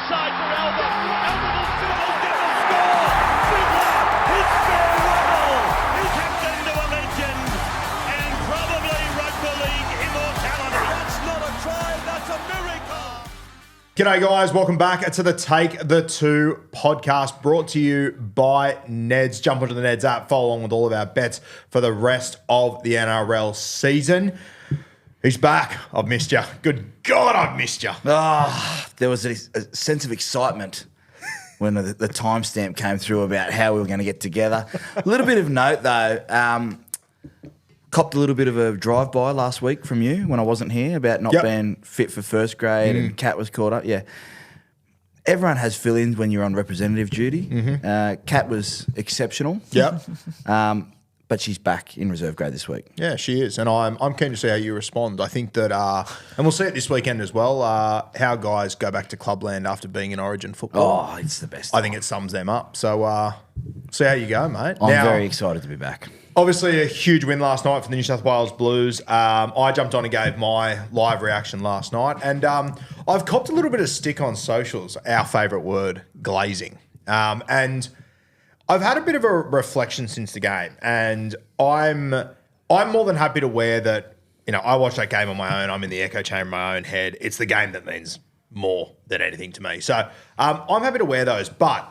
inside for Albert. Albert will get the score. Fiddler, his farewell. He captain to a legend and probably rugby league immortality. That's not a try, that's a miracle. G'day guys, welcome back to the Take the Two podcast brought to you by Neds. Jump onto the Neds app, follow along with all of our bets for the rest of the NRL season. He's back. I've missed you. Good God, I've missed you. There was a sense of excitement when the timestamp came through about how we were going to get together. A little bit of note though, copped a little bit of a drive-by last week from you when I wasn't here about not being fit for first grade and Kat was caught up. Yeah. Everyone has fill-ins when you're on representative duty. Kat was exceptional. Yep. But she's back in reserve grade this week. Yeah, she is. And I'm keen to see how you respond. I think that, and we'll see it this weekend as well, how guys go back to clubland after being in Origin football. Oh, it's the best. I think it sums them up. So see how you go, mate. I'm very excited to be back. Obviously, a huge win last night for the New South Wales Blues. I jumped on and gave my live reaction last night. And I've copped a little bit of stick on socials, our favourite word, glazing. And I've had a bit of a reflection since the game. And I'm more than happy to wear that, you know, I watched that game on my own. I'm in the echo chamber in my own head. It's the game that means more than anything to me. So I'm happy to wear those. But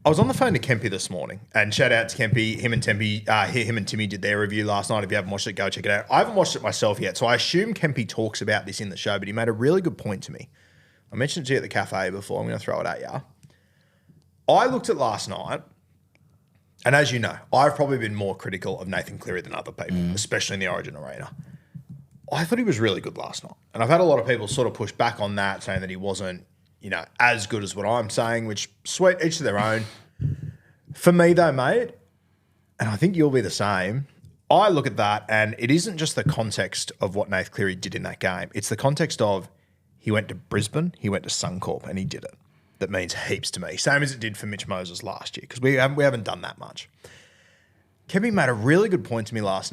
I was on the phone to Kempy this morning, and shout out to Kempy. Him and Timmy did their review last night. If you haven't watched it, go check it out. I haven't watched it myself yet, so I assume Kempy talks about this in the show, but he made a really good point to me. I mentioned it to you at the cafe before. I'm going to throw it at you. I looked at last night, and as you know, I've probably been more critical of Nathan Cleary than other people, especially in the Origin arena. I thought he was really good last night, and I've had a lot of people sort of push back on that, saying that he wasn't, you know, as good as what I'm saying, which, sweet, each to their own. For me, though, mate, and I think you'll be the same, I look at that, and it isn't just the context of what Nathan Cleary did in that game. It's the context of he went to Brisbane, he went to Suncorp, and he did it. That means heaps to me. Same as it did for Mitch Moses last year, because we haven't done that much. Kevin made a really good point to me this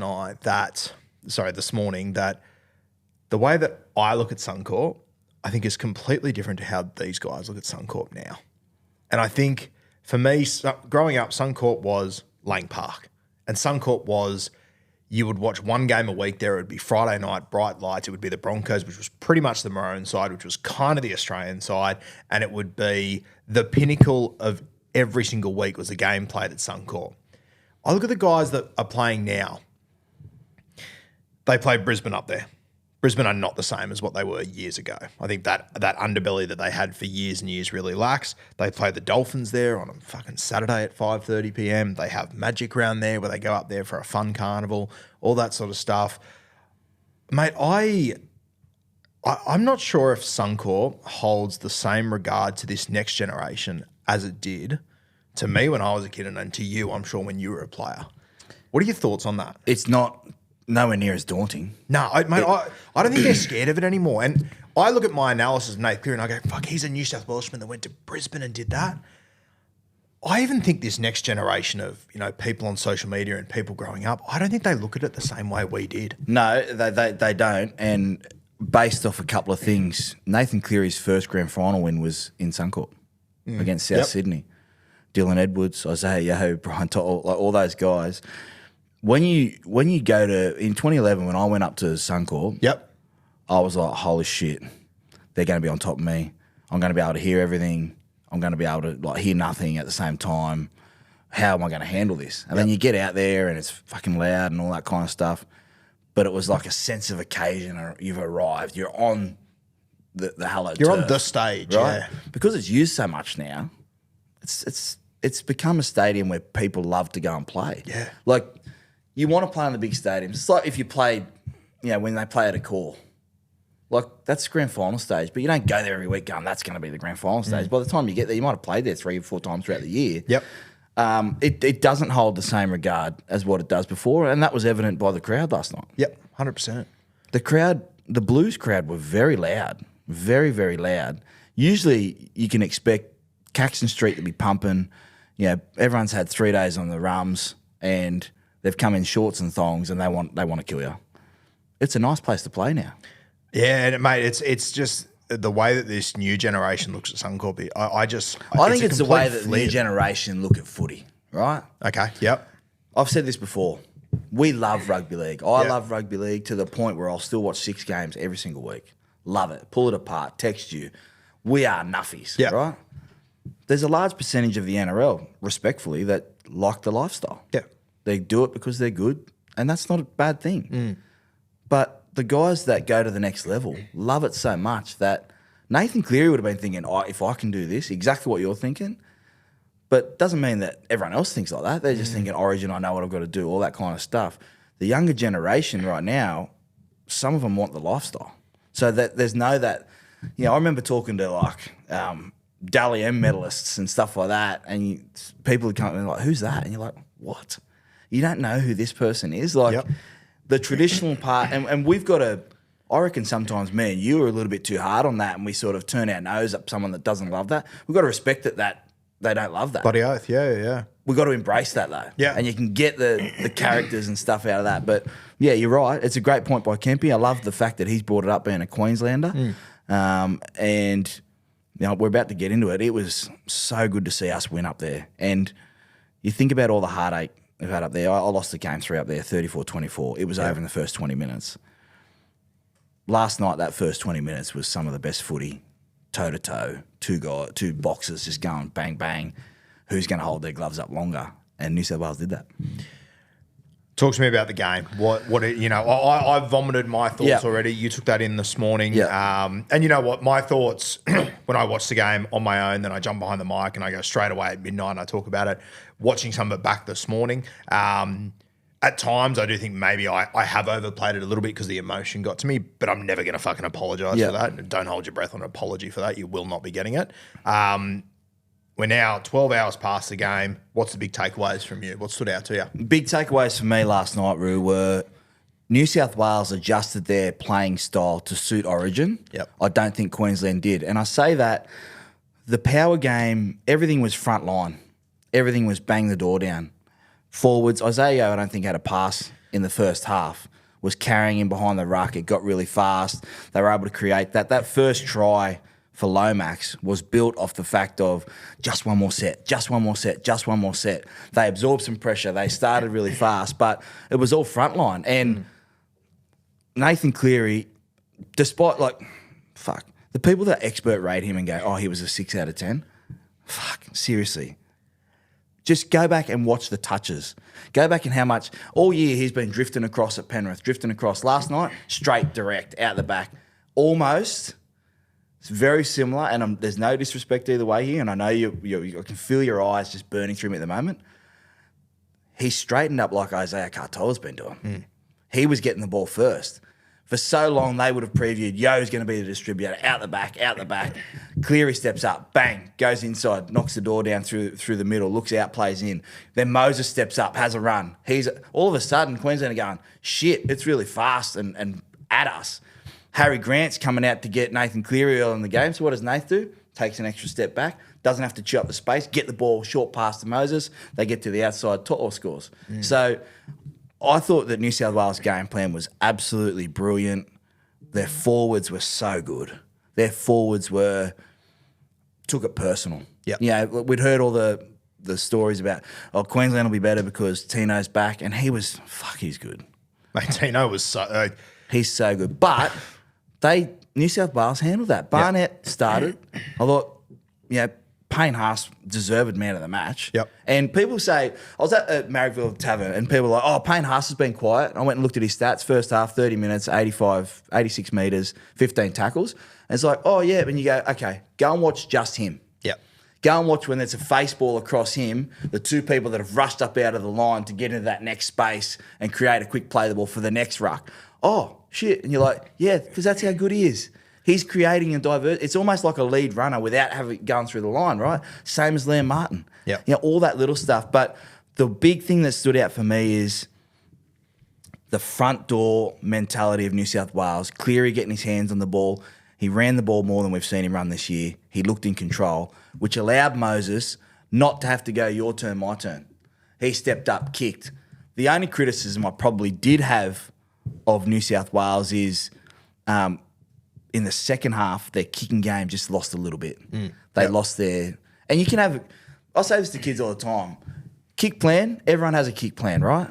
morning, that the way that I look at Suncorp, I think is completely different to how these guys look at Suncorp now. And I think for me, growing up, Suncorp was Lang Park. And Suncorp was, you would watch one game a week there. It would be Friday night, bright lights. It would be the Broncos, which was pretty much the Maroon side, which was kind of the Australian side. And it would be the pinnacle of every single week was a game played at Suncorp. I look at the guys that are playing now. They play Brisbane up there. Brisbane are not the same as what they were years ago. I think that underbelly that they had for years and years really lacks. They play the Dolphins there on a fucking Saturday at 5:30 p.m. They have Magic round there where they go up there for a fun carnival, all that sort of stuff. Mate, I'm not sure if Suncorp holds the same regard to this next generation as it did to me when I was a kid, and to you, I'm sure, when you were a player. What are your thoughts on that? It's not nowhere near as daunting. No, I don't think they're scared of it anymore. And I look at my analysis of Nate Cleary and I go, fuck, he's a New South Welshman that went to Brisbane and did that. I even think this next generation of, you know, people on social media and people growing up, I don't think they look at it the same way we did. No, they don't. And based off a couple of things, Nathan Cleary's first grand final win was in Suncorp against South Sydney. Dylan Edwards, Isaiah Yeo, Brian To'o, like all those guys. When you go to, in 2011, when I went up to Suncorp, I was like, holy shit, they're going to be on top of me. I'm going to be able to hear everything. I'm going to be able to like hear nothing at the same time. How am I going to handle this? And then you get out there and it's fucking loud and all that kind of stuff. But it was like a sense of occasion. Or you've arrived. You're on the hallowed You're turf, on the stage, right? yeah. Because it's used so much now, it's become a stadium where people love to go and play. Yeah. Like, you want to play in the big stadiums. It's like if you played, you know, when they play at a core. Like, that's the grand final stage, but you don't go there every week going, that's going to be the grand final stage. By the time you get there, you might have played there 3 or 4 times throughout the year. Yep. It doesn't hold the same regard as what it does before, and that was evident by the crowd last night. Yep, 100%. The crowd, the Blues crowd were very loud, very, very loud. Usually you can expect Caxton Street to be pumping. You know, everyone's had 3 days on the rums and they've come in shorts and thongs and they want to kill you. It's a nice place to play now. Yeah, and mate, it's just the way that this new generation looks at Suncorp, I think it's the way that the new generation look at footy, right? Okay, yep. I've said this before. We love rugby league. I love rugby league to the point where I'll still watch 6 games every single week. Love it. Pull it apart. Text you. We are nuffies, right? There's a large percentage of the NRL, respectfully, that like the lifestyle. Yeah. They do it because they're good, and that's not a bad thing. But the guys that go to the next level love it so much that Nathan Cleary would have been thinking, if I can do this, exactly what you're thinking. But doesn't mean that everyone else thinks like that. They're just thinking, Origin, I know what I've got to do, all that kind of stuff. The younger generation right now, some of them want the lifestyle. So that there's that, I remember talking to Dally M medalists and stuff like that, and people would come and like, who's that? And you're like, what? You don't know who this person is? Like the traditional part, and we've got I reckon sometimes me and you are a little bit too hard on that, and we sort of turn our nose up someone that doesn't love that. We've got to respect that they don't love that. Bloody oath, yeah. We've got to embrace that though. Yeah. And you can get the characters and stuff out of that. But yeah, you're right. It's a great point by Kempy. I love the fact that he's brought it up being a Queenslander. And we're about to get into it. It was so good to see us win up there. And you think about all the heartache we've had up there. I lost the game 3 up there, 34-24. It was over in the first 20 minutes. Last night, that first 20 minutes was some of the best footy, toe-to-toe, two boxers just going bang, bang. Who's going to hold their gloves up longer? And New South Wales did that. Talk to me about the game. I vomited my thoughts already. You took that in this morning. And you know what? My thoughts when I watch the game on my own, then I jump behind the mic and I go straight away at midnight and I talk about it. Watching some of it back this morning, at times I do think maybe I have overplayed it a little bit because the emotion got to me, but I'm never going to fucking apologise for that. Don't hold your breath on an apology for that. You will not be getting it. We're now 12 hours past the game. What's the big takeaways from you? What stood out to you? Big takeaways for me last night, Roo, were New South Wales adjusted their playing style to suit Origin. I don't think Queensland did. And I say that the power game, everything was front line. Everything was bang the door down. Forwards, Isaiah, I don't think had a pass in the first half, was carrying him behind the ruck. It got really fast. They were able to create that. That first try for Lomax was built off the fact of just one more set, just one more set, just one more set. They absorbed some pressure. They started really fast, but it was all frontline. And Nathan Cleary, despite the people that expert rate him and go, he was a 6 out of 10. Seriously. Just go back and watch the touches. Go back and how much all year he's been drifting across at Penrith, drifting across. Last night, straight, direct, out the back. Almost. It's very similar, and there's no disrespect either way here, and I know you can feel your eyes just burning through me at the moment. He's straightened up like Isaiah Cartola's been doing. He was getting the ball first. For so long, they would have previewed, Yo's going to be the distributor, out the back. Cleary steps up, bang, goes inside, knocks the door down through the middle, looks out, plays in. Then Moses steps up, has a run. All of a sudden, Queensland are going, shit, it's really fast and at us. Harry Grant's coming out to get Nathan Cleary early in the game. So what does Nath do? Takes an extra step back. Doesn't have to chew up the space. Get the ball short pass to Moses. They get to the outside. To'o scores. So I thought that New South Wales game plan was absolutely brilliant. Their forwards were so good. Their forwards took it personal. We'd heard all the stories about, Queensland will be better because Tino's back. And he's good. Mate, Tino was so... he's so good. But... New South Wales handled that. Barnett started. I thought, Payne Haas deserved man of the match. And people say, I was at Marrickville Tavern and people were like, Payne Haas has been quiet. I went and looked at his stats. First half, 30 minutes, 86 metres, 15 tackles. And it's like, and you go, okay, go and watch just him. Go and watch when there's a face ball across him, the 2 people that have rushed up out of the line to get into that next space and create a quick play the ball for the next ruck. Shit. And you're like, because that's how good he is. He's creating a diverse. It's almost like a lead runner without having gone through the line, right? Same as Liam Martin. All that little stuff. But the big thing that stood out for me is the front door mentality of New South Wales. Cleary getting his hands on the ball. He ran the ball more than we've seen him run this year. He looked in control, which allowed Moses not to have to go your turn, my turn. He stepped up, kicked. The only criticism I probably did have of New South Wales is in the second half, their kicking game just lost a little bit. They lost their... And you can have... I say this to kids all the time. Kick plan, everyone has a kick plan, right?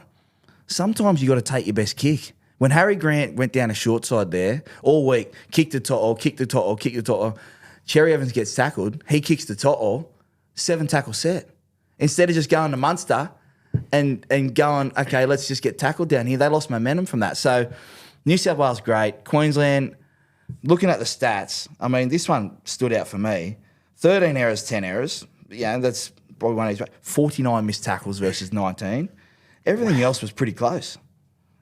Sometimes you got to take your best kick. When Harry Grant went down a short side there all week, kick the tot, kick the tot, kick the tot. Cherry Evans gets tackled. He kicks the tot, 7 tackle set. Instead of just going to Munster and going, okay, let's just get tackled down here. They lost momentum from that. So New South Wales, great. Queensland, looking at the stats, I mean, this one stood out for me. 13 errors, 10 errors. Yeah, that's probably one of these. 49 missed tackles versus 19. Everything else was pretty close.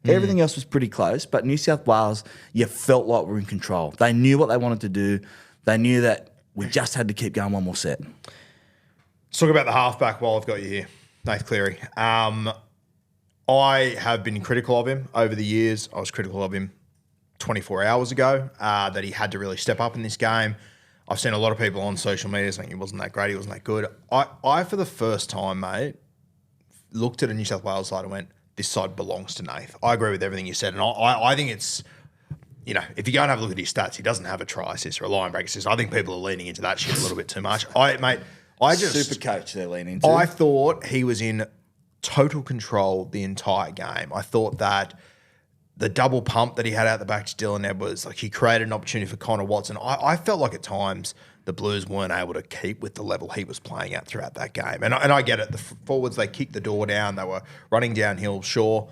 Everything else was pretty close, but New South Wales, you felt like we're in control. They knew what they wanted to do. They knew that we just had to keep going one more set. Let's talk about the halfback while I've got you here, Nath Cleary. I have been critical of him over the years. I was critical of him 24 hours ago, that he had to really step up in this game. I've seen a lot of people on social media saying he wasn't that great, he wasn't that good. I for the first time, mate, looked at a New South Wales side and went, this side belongs to Nath. I agree with everything you said. And I think it's, you know, if you go and have a look at his stats, he doesn't have a try assist or a line break assist. I think people are leaning into that shit a little bit too much. Super coach they're leaning into. I thought he was in total control the entire game. I thought that the double pump that he had out the back to Dylan Edwards, like he created an opportunity for Connor Watson. I felt like at times the Blues weren't able to keep with the level he was playing at throughout that game. And I get it. The forwards, they kicked the door down. They were running downhill, sure.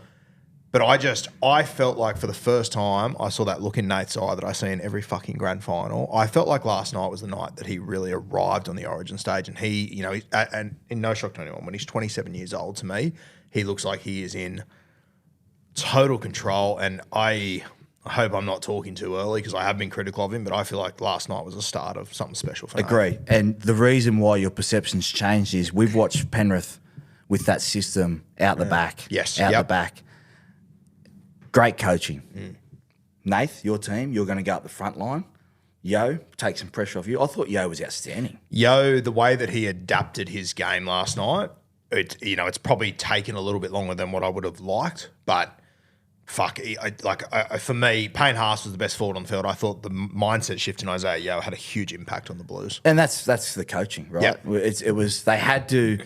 But I felt like for the first time, I saw that look in Nate's eye that I see in every fucking grand final. I felt like last night was the night that he really arrived on the Origin stage. And he, you know, and in no shock to anyone, when he's 27 years old, to me, he looks like he is in total control. And I hope I'm not talking too early because I have been critical of him, but I feel like last night was the start of something special for him. Agree. And the reason why your perception's changed is we've watched Penrith with that system out the back. Yes. Out the back. Great coaching. Nath, your team, you're going to go up the front line. Yo, take some pressure off you. I thought Yo was outstanding. Yo, the way that he adapted his game last night, it's probably taken a little bit longer than what I would have liked, but fuck, for me, Payne Haas was the best forward on the field. I thought the mindset shift in Isaiah Yeo had a huge impact on the Blues. And that's the coaching, right? Yep. It was they had to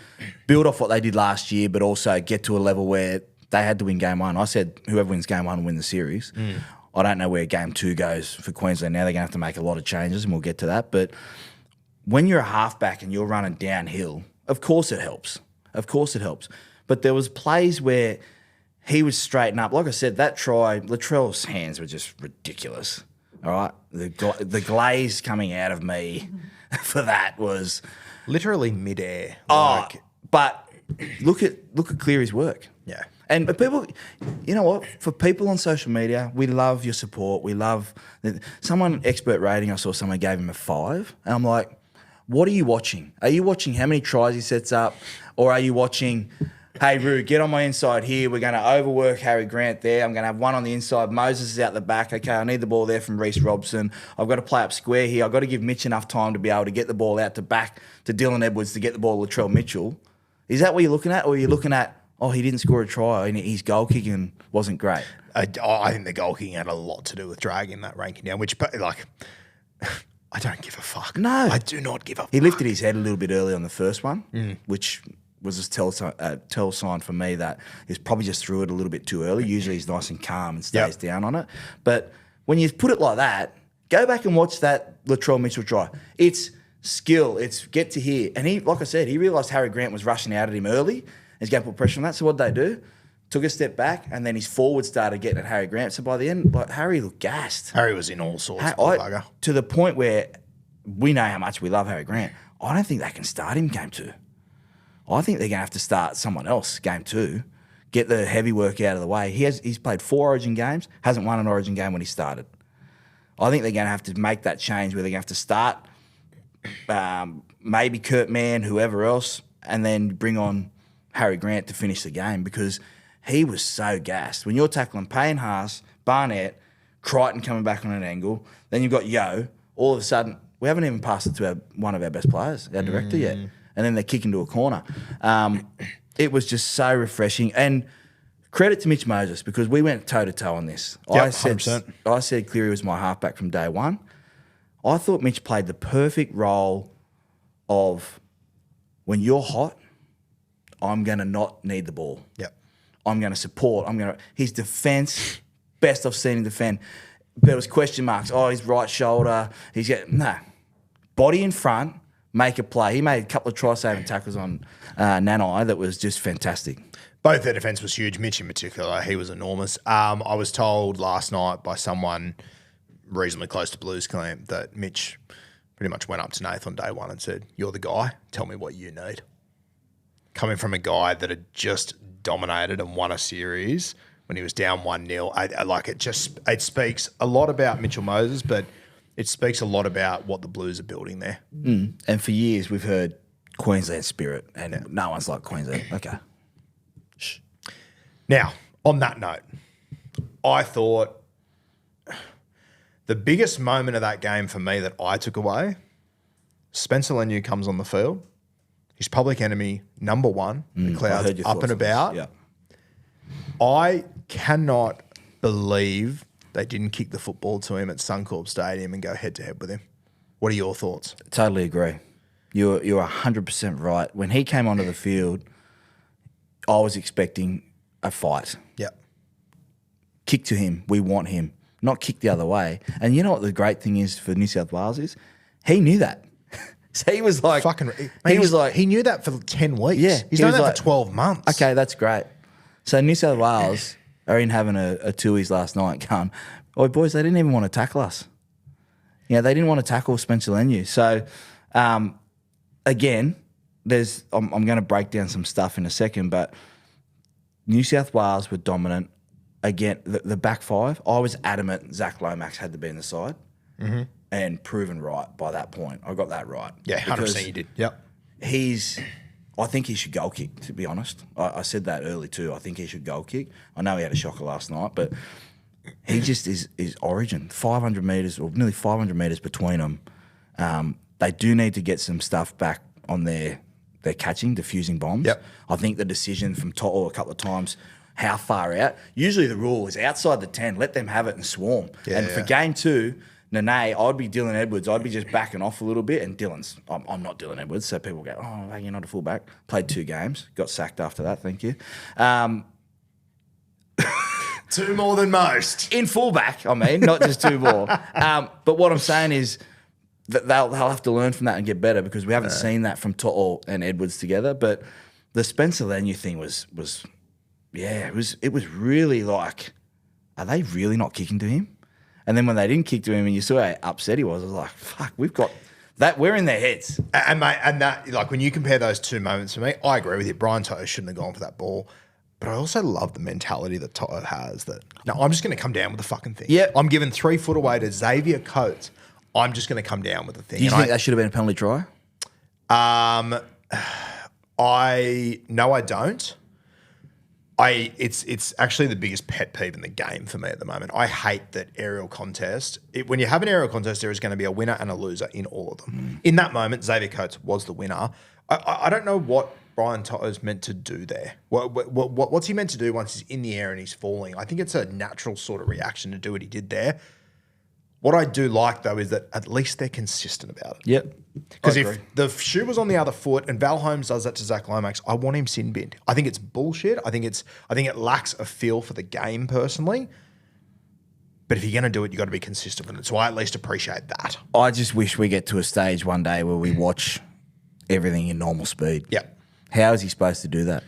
build off what they did last year, but also get to a level where they had to win game one. I said whoever wins game one will win the series. I don't know where game two goes for Queensland now. They're going to have to make a lot of changes, and we'll get to that. But when you're a halfback and you're running downhill, of course it helps. Of course it helps. But there was plays where he was straighten up. Like I said, that try, Latrell's hands were just ridiculous. All right? The glaze coming out of me for that was... Literally midair. But look at Cleary's work. Yeah. And people, you know what? For people on social media, we love your support. We love... Someone, expert rating, I saw someone gave him a 5. And I'm like, what are you watching? Are you watching how many tries he sets up? Or are you watching... Hey, Roo, get on my inside here. We're going to overwork Harry Grant there. I'm going to have one on the inside. Moses is out the back. Okay, I need the ball there from Reece Robson. I've got to play up square here. I've got to give Mitch enough time to be able to get the ball out to back to Dylan Edwards to get the ball to Latrell Mitchell. Is that what you're looking at? Or are you looking at, he didn't score a try and his goal kicking wasn't great? I think the goal kicking had a lot to do with dragging that ranking down, which, like, I don't give a fuck. No. I do not give a fuck. He lifted his head a little bit early on the first one, which... was a tell sign for me that he's probably just threw it a little bit too early. Usually he's nice and calm and stays down on it. But when you put it like that, go back and watch that Latrell Mitchell try. It's skill. It's get to here. And he, like I said, he realised Harry Grant was rushing out at him early. And he's going to put pressure on that. So what did they do? Took a step back, and then his forward started getting at Harry Grant. So by the end, Harry looked gassed. Harry was in all sorts of bugger. To the point where we know how much we love Harry Grant. I don't think they can start him game 2. I think they're going to have to start someone else game 2, get the heavy work out of the way. He's played 4 Origin games, hasn't won an Origin game when he started. I think they're going to have to make that change where they're going to have to start maybe Kurt Mann, whoever else, and then bring on Harry Grant to finish the game because he was so gassed. When you're tackling Payne Haas, Barnett, Crichton coming back on an angle, then you've got Yo, all of a sudden, we haven't even passed it to one of our best players, our director yet. And then they kick into a corner. It was just so refreshing. And credit to Mitch Moses because we went toe-to-toe on this. Yep, I said Cleary was my halfback from day one. I thought Mitch played the perfect role of when you're hot, I'm going to not need the ball. Yep. I'm going to support. His defence, best I've seen him defend. There was question marks. Oh, his right shoulder. Body in front, make a play. He made a couple of try-saving tackles on Nanai that was just fantastic. Both their defence was huge. Mitch in particular, he was enormous. I was told last night by someone reasonably close to Blues camp that Mitch pretty much went up to Nath on day one and said, "You're the guy. Tell me what you need." Coming from a guy that had just dominated and won a series when he was down 1-0, it speaks a lot about Mitchell Moses, but it speaks a lot about what the Blues are building there. And for years we've heard Queensland spirit, and no one's like Queensland. Okay. Shh. Now, on that note, I thought the biggest moment of that game for me that I took away, Spencer Leniu comes on the field. His public enemy, number one, the Clouds, up and about. Yeah. I cannot believe they didn't kick the football to him at Suncorp Stadium and go head-to-head with him. What are your thoughts? Totally agree. You're 100% right. When he came onto the field, I was expecting a fight. Yep. Kick to him. We want him. Not kick the other way. And you know what the great thing is for New South Wales is? He knew that. So he was like... He knew that for 10 weeks. Yeah. He's known that for 12 months. Okay, that's great. So New South Wales are in having a twoies last night going, "Oh, boys, they didn't even want to tackle us." Yeah, they didn't want to tackle Spencer Leniu. So, again, I'm going to break down some stuff in a second, but New South Wales were dominant. Again, the back five, I was adamant Zach Lomax had to be in the side and proven right by that point. I got that right. Yeah, 100% you did. Yep. I think he should goal kick, to be honest. I said that early too. I think he should goal kick. I know he had a shocker last night, but he just is origin. 500 metres or nearly 500 metres between them. They do need to get some stuff back on their catching, diffusing bombs. Yep. I think the decision from Toto a couple of times, how far out. Usually the rule is outside the 10, let them have it and swarm. Yeah, and for game two, Nene, I'd be Dylan Edwards. I'd be just backing off a little bit. And I'm not Dylan Edwards, so people go, "Oh, you're not a fullback." Played 2 games, got sacked after that. Thank you. 2 more than most. In fullback, I mean, not just 2 more. But what I'm saying is that they'll have to learn from that and get better because we haven't seen that from Toto and Edwards together. But the Spencer Leniu thing was it was really like, are they really not kicking to him? And then when they didn't kick to him and you saw how upset he was, I was like, fuck, we've got that. We're in their heads. And mate, and that, like, when you compare those 2 moments for me, I agree with you. Brian Toto shouldn't have gone for that ball. But I also love the mentality that Toto has that, no, I'm just going to come down with the fucking thing. Yeah. I'm giving 3 foot away to Xavier Coates. I'm just going to come down with the thing. Do you think that should have been a penalty try? I don't. It's actually the biggest pet peeve in the game for me at the moment. I hate that aerial contest. When you have an aerial contest, there is going to be a winner and a loser in all of them. In that moment, Xavier Coates was the winner. I don't know what Brian Toto's meant to do there. What's he meant to do once he's in the air and he's falling? I think it's a natural sort of reaction to do what he did there. What I do like, though, is that at least they're consistent about it. Yep. Because if the shoe was on the other foot and Val Holmes does that to Zach Lomax, I want him sin binned. I think it's bullshit. I think it lacks a feel for the game personally. But if you're going to do it, you've got to be consistent with it. So I at least appreciate that. I just wish we get to a stage one day where we watch everything in normal speed. Yeah. How is he supposed to do that?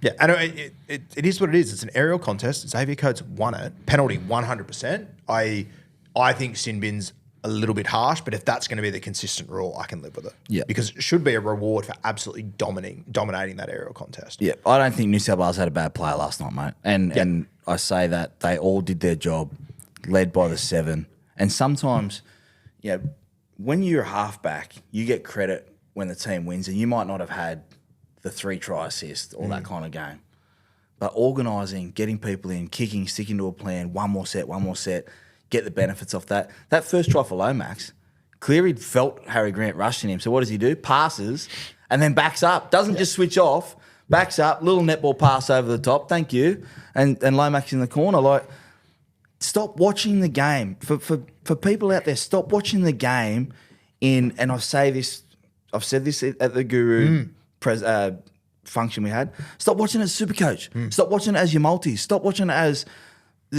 Yeah, and it is what it is. It's an aerial contest. Xavier Coates won it. Penalty 100%. I think sin bin's a little bit harsh, but if that's going to be the consistent rule, I can live with it. Yeah. Because it should be a reward for absolutely dominating that aerial contest. Yeah, I don't think New South Wales had a bad player last night, mate. And I say that they all did their job, led by the 7. And sometimes, when you're a halfback, you get credit when the team wins, and you might not have had the 3 try assist or that kind of game. But organising, getting people in, kicking, sticking to a plan, one more set, get the benefits off that. That first try for Lomax, Cleary felt Harry Grant rushing him. So what does he do? Passes and then backs up. Doesn't just switch off. Backs up, little netball pass over the top. Thank you. And Lomax in the corner. Like, stop watching the game. For people out there, stop watching the game and I've said this at the Guru function we had. Stop watching it as Supercoach. Stop watching it as your multis. Stop watching it as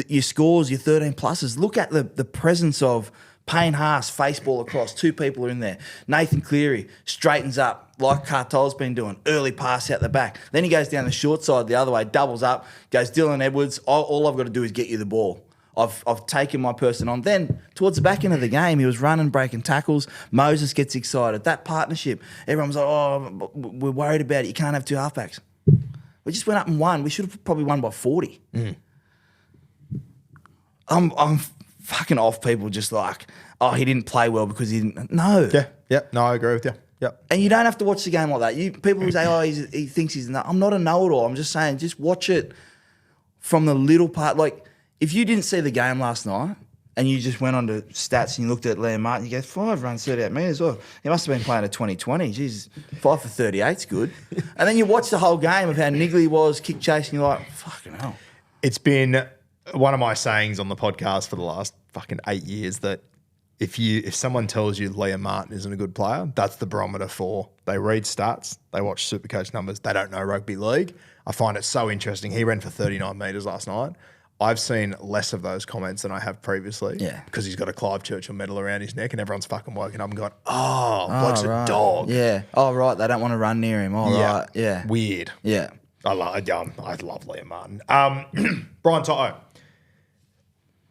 your scores, your 13 pluses. Look at the presence of Payne Haas, face ball across, 2 people are in there. Nathan Cleary straightens up like Cartol's been doing, early pass out the back. Then he goes down the short side the other way, doubles up, goes Dylan Edwards. All I've got to do is get you the ball. I've taken my person on. Then towards the back end of the game, he was running, breaking tackles. Moses gets excited. That partnership, everyone's like, oh, we're worried about it. You can't have 2 halfbacks. We just went up and won. We should have probably won by 40. I'm fucking off people just like, oh, he didn't play well because he didn't. No. Yeah. No, I agree with you. Yeah. And you don't have to watch the game like that. People who say, oh, he thinks he's I'm not a know-it-all. I'm just saying, just watch it from the little part. Like, if you didn't see the game last night and you just went on to stats and you looked at Liam Martin, you go, 5 runs, 38 metres. Oh, he must have been playing a 2020. Jeez, 5 for 38's good. And then you watch the whole game of how niggly he was, kick chasing, you're like, fucking hell. It's been one of my sayings on the podcast for the last fucking 8 years that if someone tells you Liam Martin isn't a good player, that's the barometer for they read stats, they watch Supercoach numbers, they don't know rugby league. I find it so interesting. He ran for 39 metres last night. I've seen less of those comments than I have previously. Yeah. Because he's got a Clive Churchill medal around his neck and everyone's fucking woken up and gone, oh, bloke's a dog. Yeah. Oh, right. They don't want to run near him. Oh, right. Yeah. Weird. Yeah. I love Liam Martin. Brian Toto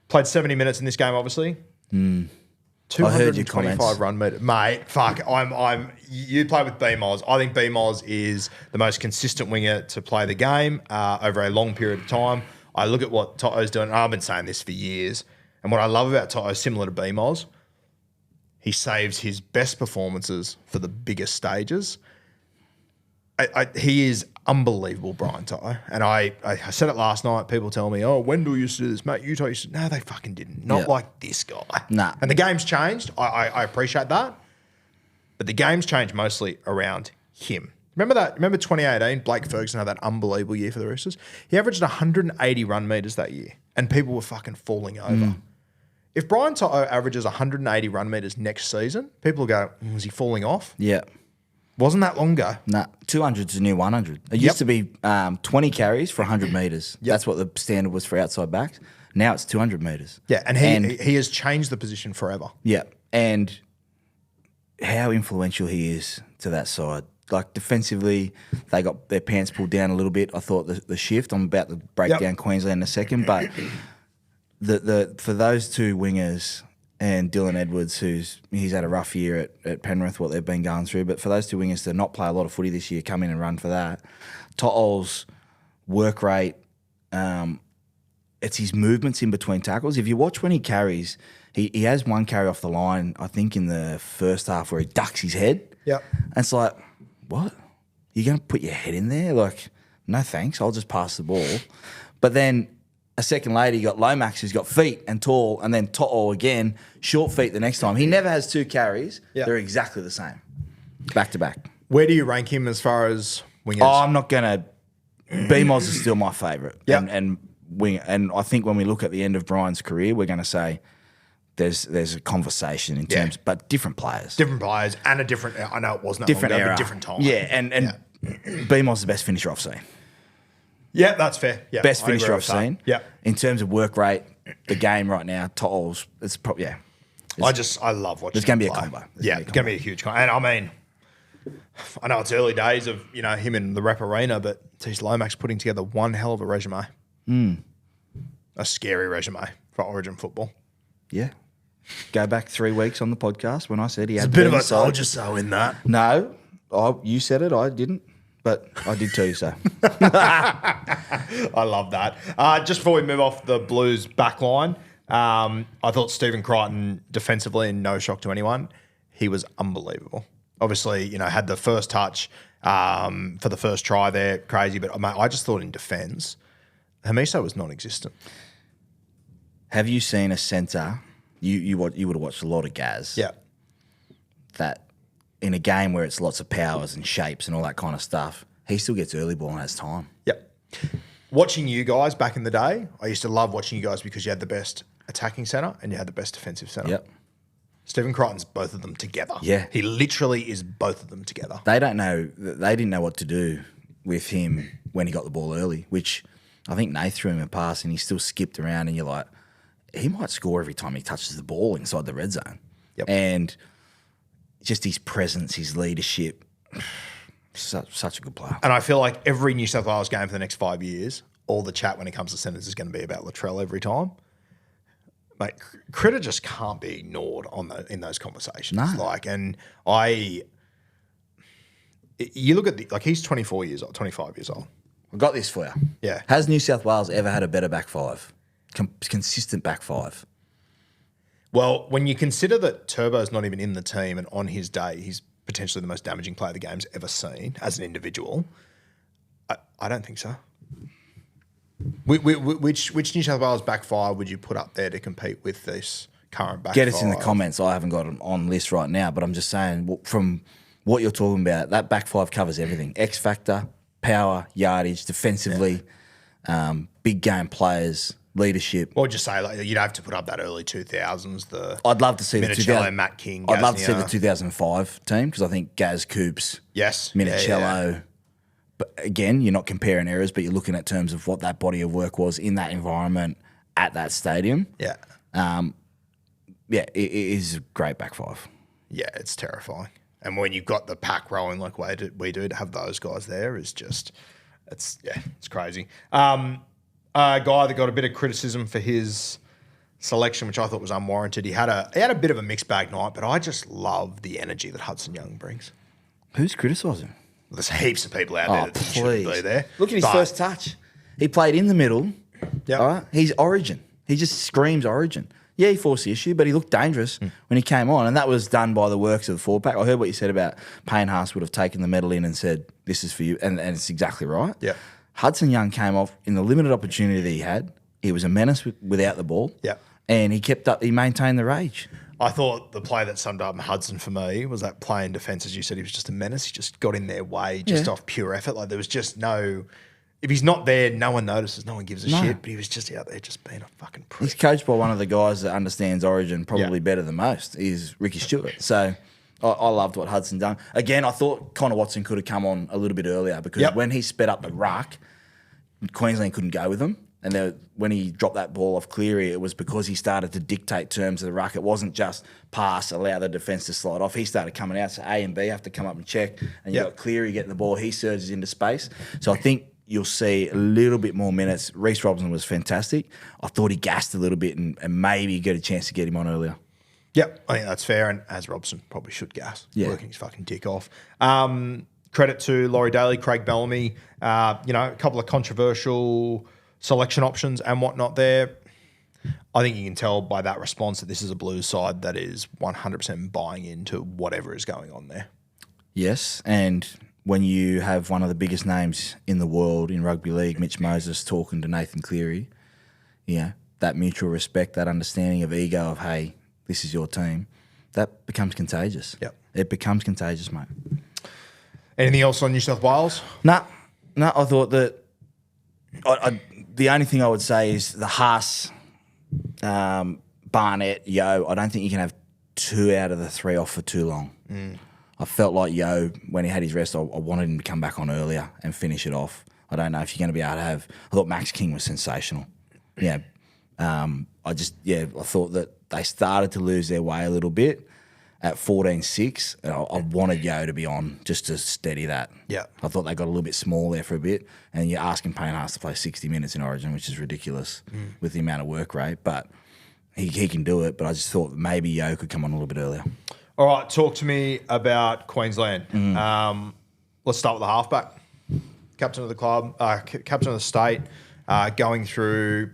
played 70 minutes in this game, obviously. 225 run meter. Mate, fuck. You play with BMOS. I think BMOS is the most consistent winger to play the game over a long period of time. I look at what Toto's doing, and I've been saying this for years. And what I love about Toto, similar to BMOS, he saves his best performances for the biggest stages. He is unbelievable, Brian Toto. And I said it last night. People tell me, oh, Wendell used to do this, mate. Utah used to. No, they fucking didn't. Not like this guy. Nah. And the game's changed. I appreciate that. But the game's changed mostly around him. Remember that? Remember 2018? Blake Ferguson had that unbelievable year for the Roosters. He averaged 180 run meters that year, and people were fucking falling over. If Brian Toto averages 180 run meters next season, people will go, was he falling off? Yeah. Wasn't that long ago? Nah, 200's a new 100. It used to be 20 carries for 100 metres. That's what the standard was for outside backs. Now it's 200 metres. Yeah, and he has changed the position forever. Yeah, and how influential he is to that side. Like defensively, they got their pants pulled down a little bit. I thought the shift. I'm about to break down Queensland in a second, but for those 2 wingers and Dylan Edwards, he's had a rough year at Penrith, what they've been going through. But for those 2 wingers to not play a lot of footy this year, come in and run for that. To'o's work rate, it's his movements in between tackles. If you watch when he carries, he has one carry off the line, I think in the first half, where he ducks his head. Yep. And it's like, what? You're going to put your head in there? Like, no thanks, I'll just pass the ball. But then a second later, you got Lomax, who's got feet and tall, and then To'o again, short feet the next time. He never has 2 carries. Yep. They're exactly the same, back to back. Where do you rank him as far as wingers? Oh, I'm not going to. BMOS is still my favourite. Yep. And I think when we look at the end of Brian's career, we're going to say there's a conversation in terms, but different players. Different players and a different, I know it wasn't different long ago, era. but different time. Yeah, and BMOS is the best finisher I've seen. Yeah, that's fair. Yeah, Best I finisher agree I've with that. seen. Yeah. In terms of work rate, the game right now, To'o's, it's probably, I love watching. There's going to be a play. combo. Yeah, it's going to be a huge combo. And I mean, I know it's early days of him in the rep arena, but geez, Lomax putting together one hell of a resume. A scary resume for Origin football. Yeah. Go back 3 weeks on the podcast when I said he had It's a bit of a inside. soldier so in that. No, you said it. I didn't, but I did tell you so. I love that. Just before we move off the Blues back line, I thought Stephen Crichton defensively, and no shock to anyone, he was unbelievable. Obviously, had the first touch for the first try there, crazy. But mate, I just thought in defence, Hamiso was non-existent. Have you seen a centre? You would have watched a lot of Gaz. Yeah. That in a game where it's lots of powers and shapes and all that kind of stuff, he still gets early ball and has time. Yep. watching you guys back in the day, I used to love watching you guys because you had the best attacking centre and you had the best defensive centre. Yep. Stephen Crichton's both of them together. Yeah. He literally is both of them together. They don't know. They didn't know what to do with him when he got the ball early, which I think Nath threw him a pass and he still skipped around and you're like, he might score every time he touches the ball inside the red zone. Yep. And just his presence, his leadership, such a good player. And I feel like every New South Wales game for the next 5 years, all the chat when it comes to centres is going to be about Latrell every time. Mate, Critter just can't be ignored in those conversations. No. You look at he's 25 years old. I've got this for you. Yeah. Has New South Wales ever had a better back five? Consistent back five? Well, when you consider that Turbo's not even in the team and on his day, he's potentially the most damaging player the game's ever seen as an individual, I don't think so. Which New South Wales back five would you put up there to compete with this current back five? Get us in the comments. I haven't got them on list right now, but I'm just saying from what you're talking about, that back five covers everything. X factor, power, yardage, defensively, big game players, leadership. Or just say you'd have to put up that early 2000s. I'd love to see the Minicello, Matt King. I'd love to see Gaznia. the 2005 team because I think Gaz Coops, Yes, Minicello. Yeah. But again, you're not comparing errors, but you're looking at terms of what that body of work was in that environment at that stadium. Yeah. It is a great back five. Yeah, it's terrifying. And when you've got the pack rolling like we do, to have those guys there is just, it's crazy. A guy that got a bit of criticism for his selection, which I thought was unwarranted. He had a bit of a mixed bag night, but I just love the energy that Hudson Young brings. Who's criticising? There's heaps of people out there that shouldn't be there. Look at his first touch. He played in the middle. Yeah. All right? He's origin. He just screams origin. Yeah, he forced the issue, but he looked dangerous when he came on, and that was done by the works of the forward pack. I heard what you said about Payne Haas would have taken the medal in and said, this is for you, and it's exactly right. Yeah. Hudson Young came off in the limited opportunity that he had. He was a menace without the ball. Yeah. And he maintained the rage. I thought the play that summed up Hudson for me was that play in defence, as you said, he was just a menace. He just got in their way just off pure effort. Like there was just no... If he's not there, no one notices, no one gives a shit, but he was just out there just being a fucking prick. He's coached by one of the guys that understands origin probably better than most, is Ricky Stewart. So I loved what Hudson done. Again, I thought Connor Watson could have come on a little bit earlier because when he sped up the ruck, Queensland couldn't go with him. And when he dropped that ball off Cleary, it was because he started to dictate terms of the ruck. It wasn't just pass, allow the defence to slide off. He started coming out, so A and B have to come up and check. And you got Cleary getting the ball. He surges into space. So I think you'll see a little bit more minutes. Reece Robson was fantastic. I thought he gassed a little bit and maybe get a chance to get him on earlier. Yep, I think that's fair. And as Robson probably should gas, working his fucking dick off. Credit to Laurie Daly, Craig Bellamy, a couple of controversial selection options and whatnot there. I think you can tell by that response that this is a Blues side that is 100% buying into whatever is going on there. Yes, and when you have one of the biggest names in the world in rugby league, Mitch Moses, talking to Nathan Cleary, that mutual respect, that understanding of ego of, hey, this is your team, that becomes contagious. Yep. It becomes contagious, mate. Anything else on New South Wales? No, I thought that the only thing I would say is the Haas, Barnett, Yo, I don't think you can have 2 out of the 3 off for too long. I felt like Yo, when he had his rest, I wanted him to come back on earlier and finish it off. I don't know if you're going to be able to have... I thought Max King was sensational. I thought that they started to lose their way a little bit at 14-6. I wanted Yo to be on just to steady that. Yeah. I thought they got a little bit small there for a bit, and you're asking Payne Haas to play 60 minutes in Origin, which is ridiculous with the amount of work rate, but he can do it. But I just thought maybe Yo could come on a little bit earlier. All right, talk to me about Queensland. Let's start with the halfback. Captain of the club, captain of the state, going through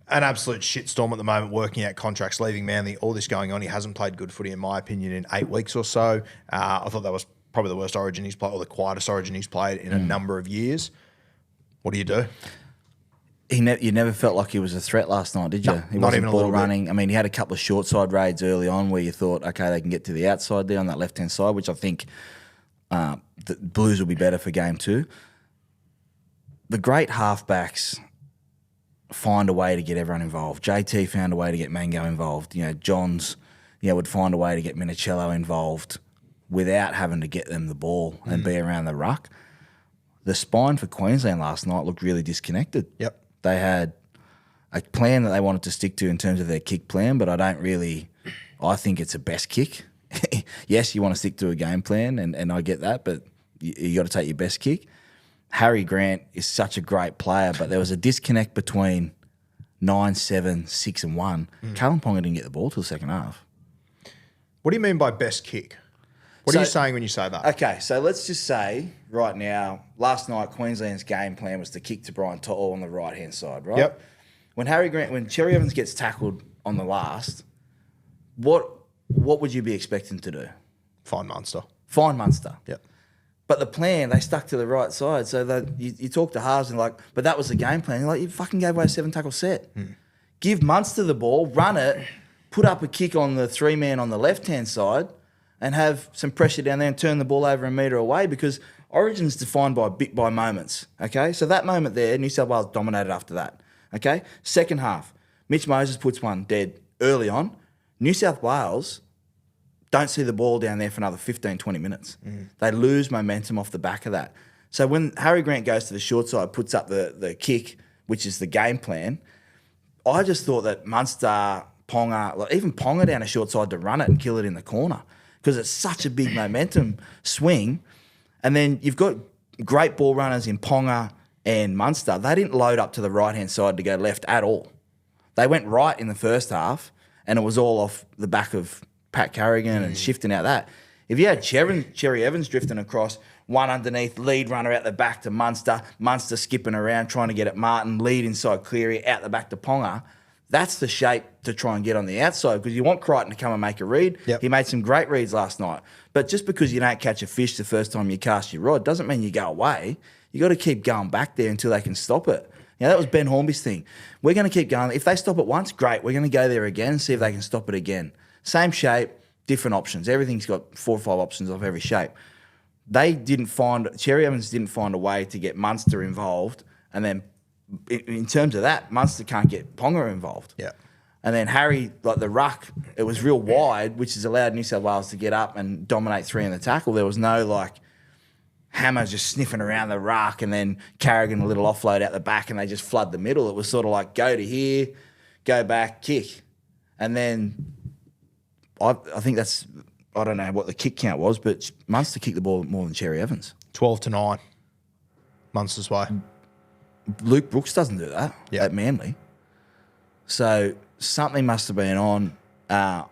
an absolute shitstorm at the moment, working out contracts, leaving Manly, all this going on. He hasn't played good footy, in my opinion, in 8 weeks or so. I thought that was probably the worst Origin he's played, or the quietest Origin he's played in a number of years. What do you do? You never felt like he was a threat last night, did you? No, he not wasn't even a ball little bit. running. I mean, he had a couple of short side raids early on where you thought, okay, they can get to the outside there on that left-hand side, which I think the Blues will be better for game 2. the great halfbacks find a way to get everyone involved. JT found a way to get Mango involved. Johns, would find a way to get Minicello involved without having to get them the ball and be around the ruck. The spine for Queensland last night looked really disconnected. Yep. They had a plan that they wanted to stick to in terms of their kick plan, but I think it's a best kick. Yes, you want to stick to a game plan, and I get that, but you got to take your best kick. Harry Grant is such a great player, but there was a disconnect between 9, 7, 6 and 1. Callum Ponga didn't get the ball till the second half. What do you mean by best kick? What are you saying when you say that? Okay, so let's just say right now, last night Queensland's game plan was to kick to Brian To'o on the right-hand side, right? Yep. When Cherry Evans gets tackled on the last, what would you be expecting to do? Find Munster. Find Munster. Yep. But the plan, they stuck to the right side. So that you talk to halves and but that was the game plan. You're like, you fucking gave away a 7-tackle set. Give Munster the ball, run it, put up a kick on the 3-man on the left-hand side and have some pressure down there and turn the ball over a metre away, because Origin's defined by moments, okay? So that moment there, New South Wales dominated after that, okay? Second half, Mitch Moses puts one dead early on. New South Wales don't see the ball down there for another 15, 20 minutes. They lose momentum off the back of that. So when Harry Grant goes to the short side, puts up the kick, which is the game plan, I just thought that Munster, Ponga, even Ponga down a short side to run it and kill it in the corner, because it's such a big momentum swing. And then you've got great ball runners in Ponga and Munster. They didn't load up to the right-hand side to go left at all. They went right in the first half, and it was all off the back of Pat Carrigan and shifting out that. If you had Cherry Evans drifting across, one underneath, lead runner out the back to Munster, Munster skipping around trying to get at Martin, lead inside Cleary, out the back to Ponga, that's the shape to try and get on the outside, because you want Crichton to come and make a read. Yep. He made some great reads last night. But just because you don't catch a fish the first time you cast your rod doesn't mean you go away. You got to keep going back there until they can stop it. That was Ben Hornby's thing. We're going to keep going. If they stop it once, great. We're going to go there again and see if they can stop it again. Same shape, different options. Everything's got 4 or 5 options of every shape. Cherry Evans didn't find a way to get Munster involved, and then in terms of that, Munster can't get Ponga involved. Yeah. And then Harry, the ruck, it was real wide, which has allowed New South Wales to get up and dominate 3 in the tackle. There was no Hammer just sniffing around the ruck and then Carrigan a little offload out the back and they just flood the middle. It was sort of go to here, go back, kick. And then I think I don't know what the kick count was, but Munster kicked the ball more than Cherry Evans. 12-9. Munster's way. Luke Brooks doesn't do that at Manly. So something must have been on. I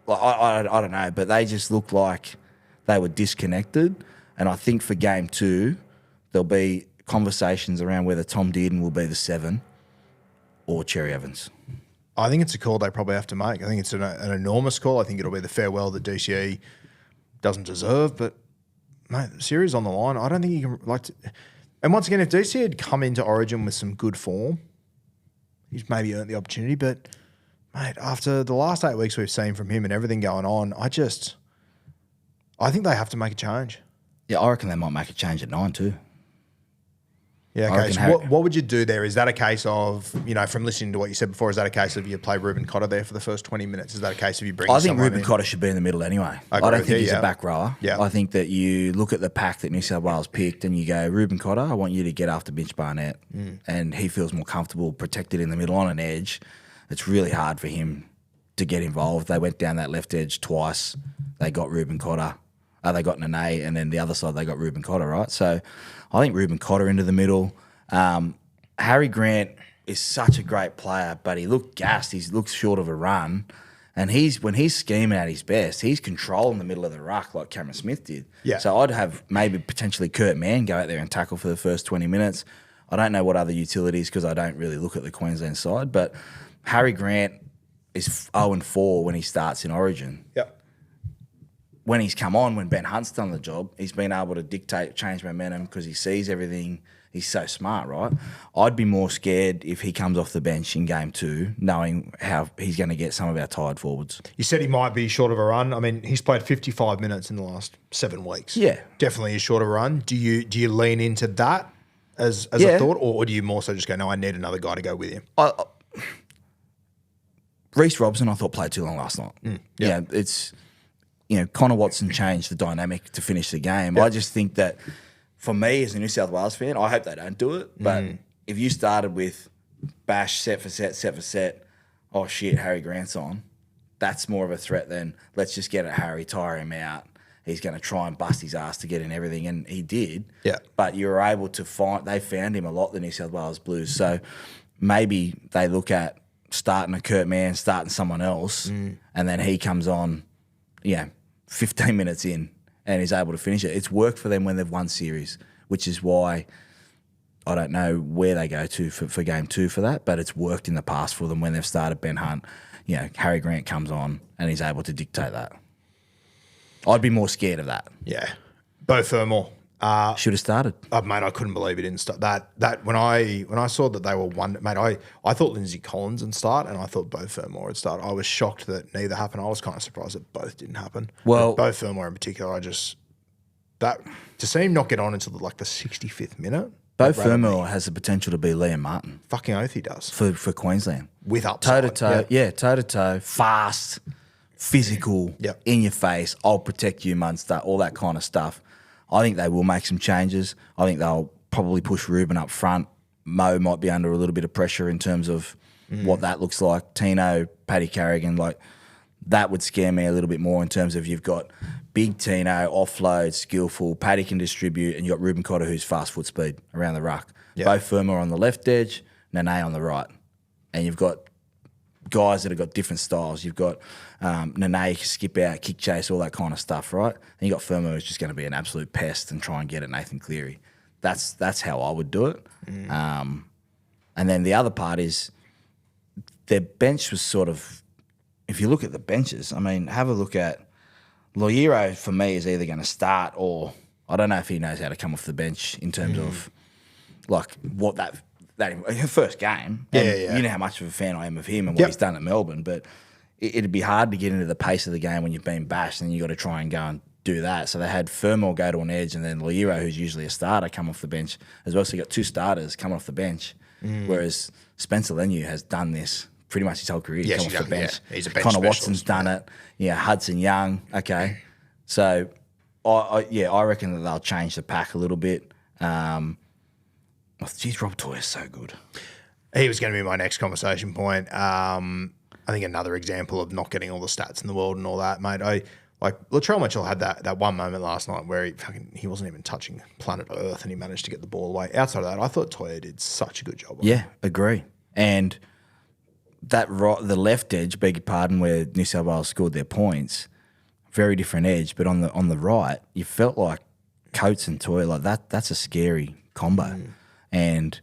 don't know, but they just looked like they were disconnected. And I think for game 2, there'll be conversations around whether Tom Dearden will be the 7 or Cherry Evans. I think it's a call they probably have to make. I think it's an enormous call. I think it'll be the farewell that DCE doesn't deserve. But, mate, the series on the line, I don't think you can And once again, if DCE had come into Origin with some good form, he's maybe earned the opportunity. But, mate, after the last 8 weeks we've seen from him and everything going on, I think they have to make a change. Yeah, I reckon they might make a change at 9 too. Yeah, okay. So what would you do there? Is that a case of, from listening to what you said before, is that a case of you play Ruben Cotter there for the first 20 minutes? Is that a case of you bring I think Ruben Cotter should be in the middle anyway. I don't think he's a back rower. Yeah. I think that you look at the pack that New South Wales picked and you go, Ruben Cotter, I want you to get after Mitch Barnett. And he feels more comfortable, protected in the middle on an edge. It's really hard for him to get involved. They went down that left edge twice. They got Ruben Cotter. They got Nene, and then the other side they got Ruben Cotter, right? So I think Ruben Cotter into the middle. Harry Grant is such a great player, but he looked gassed. He looks short of a run. And when he's scheming at his best, he's controlling the middle of the ruck like Cameron Smith did. Yeah. So I'd have maybe potentially Kurt Mann go out there and tackle for the first 20 minutes. I don't know what other utilities because I don't really look at the Queensland side, but Harry Grant is 0-4 when he starts in Origin. Yep. When he's come on, when Ben Hunt's done the job, he's been able to dictate, change momentum because he sees everything. He's so smart, right? I'd be more scared if he comes off the bench in game 2, knowing how he's going to get some of our tired forwards. You said he might be short of a run. I mean, he's played 55 minutes in the last 7 weeks. Yeah. Definitely is short of a run. Do you lean into that? as a Yeah. thought, or do you more so just go, no, I need another guy to go with him? Reece Robson, I thought, played too long last night. yeah. It's, Connor Watson changed the dynamic to finish the game. I just think that for me as a New South Wales fan, I hope they don't do it. But if you started with bash, set for set, oh shit, Harry Grant's on, that's more of a threat than let's just get at Harry, tire him out. He's going to try and bust his ass to get in everything, and he did. Yeah. But you were able to they found him a lot, the New South Wales Blues. So maybe they look at starting a Kurt Mann, starting someone else, and then he comes on, 15 minutes in and is able to finish it. It's worked for them when they've won series, which is why I don't know where they go to for game 2 for that, but it's worked in the past for them when they've started Ben Hunt. Harry Grant comes on and he's able to dictate that. I'd be more scared of that. Yeah. Bo Fermor. Should have started. Mate, I couldn't believe he didn't start. That when I saw that they were one, mate, I thought Lindsay Collins would start, and I thought Bo Fermor would start. I was shocked that neither happened. I was kind of surprised that both didn't happen. Well, but Bo Fermor in particular, to see him not get on until the 65th minute. Bo Fermor has the potential to be Liam Martin. Fucking oath he does. For Queensland. With upside. Toe-to-toe, toe-to-toe, fast, physical, in your face, I'll protect you, Munster, all that kind of stuff. I think they will make some changes. I think they'll probably push Ruben up front. Mo might be under a little bit of pressure in terms of what that looks like. Tino, Paddy Carrigan, that would scare me a little bit more in terms of you've got big Tino, offload, skillful, Paddy can distribute, and you've got Ruben Cotter who's fast foot speed around the ruck. Bo Fermor on the left edge, Nene on the right. And you've got guys that have got different styles. You've got Nene, skip out, kick chase, all that kind of stuff, right? And you got Fermor who's just going to be an absolute pest and try and get at Nathan Cleary. That's how I would do it. And then the other part is their bench was sort of, if you look at the benches, have a look at Loiero. For me, is either going to start or I don't know if he knows how to come off the bench in terms of what that first game. You know how much of a fan I am of him and what he's done at Melbourne, but it'd be hard to get into the pace of the game when you've been bashed, and you got to try and go and do that. So they had Fermor go to an edge, and then Loiero, who's usually a starter, come off the bench as well. So you got 2 starters coming off the bench, whereas Spencer Leniu has done this pretty much his whole career. Yes, come off the bench. Yeah. He's a bench Connor specialist. Watson's done it. Yeah, Hudson Young. Okay, so I reckon that they'll change the pack a little bit. Geez, Rob Toyer's so good. He was going to be my next conversation point. I think another example of not getting all the stats in the world and all that, mate. Latrell Mitchell had that one moment last night where he wasn't even touching planet Earth and he managed to get the ball away. Outside of that, I thought Toyer did such a good job. Yeah, agree. And the left edge, beg your pardon, where New South Wales scored their points, very different edge. But on the right, you felt like Coates and Toyer, that's a scary combo. And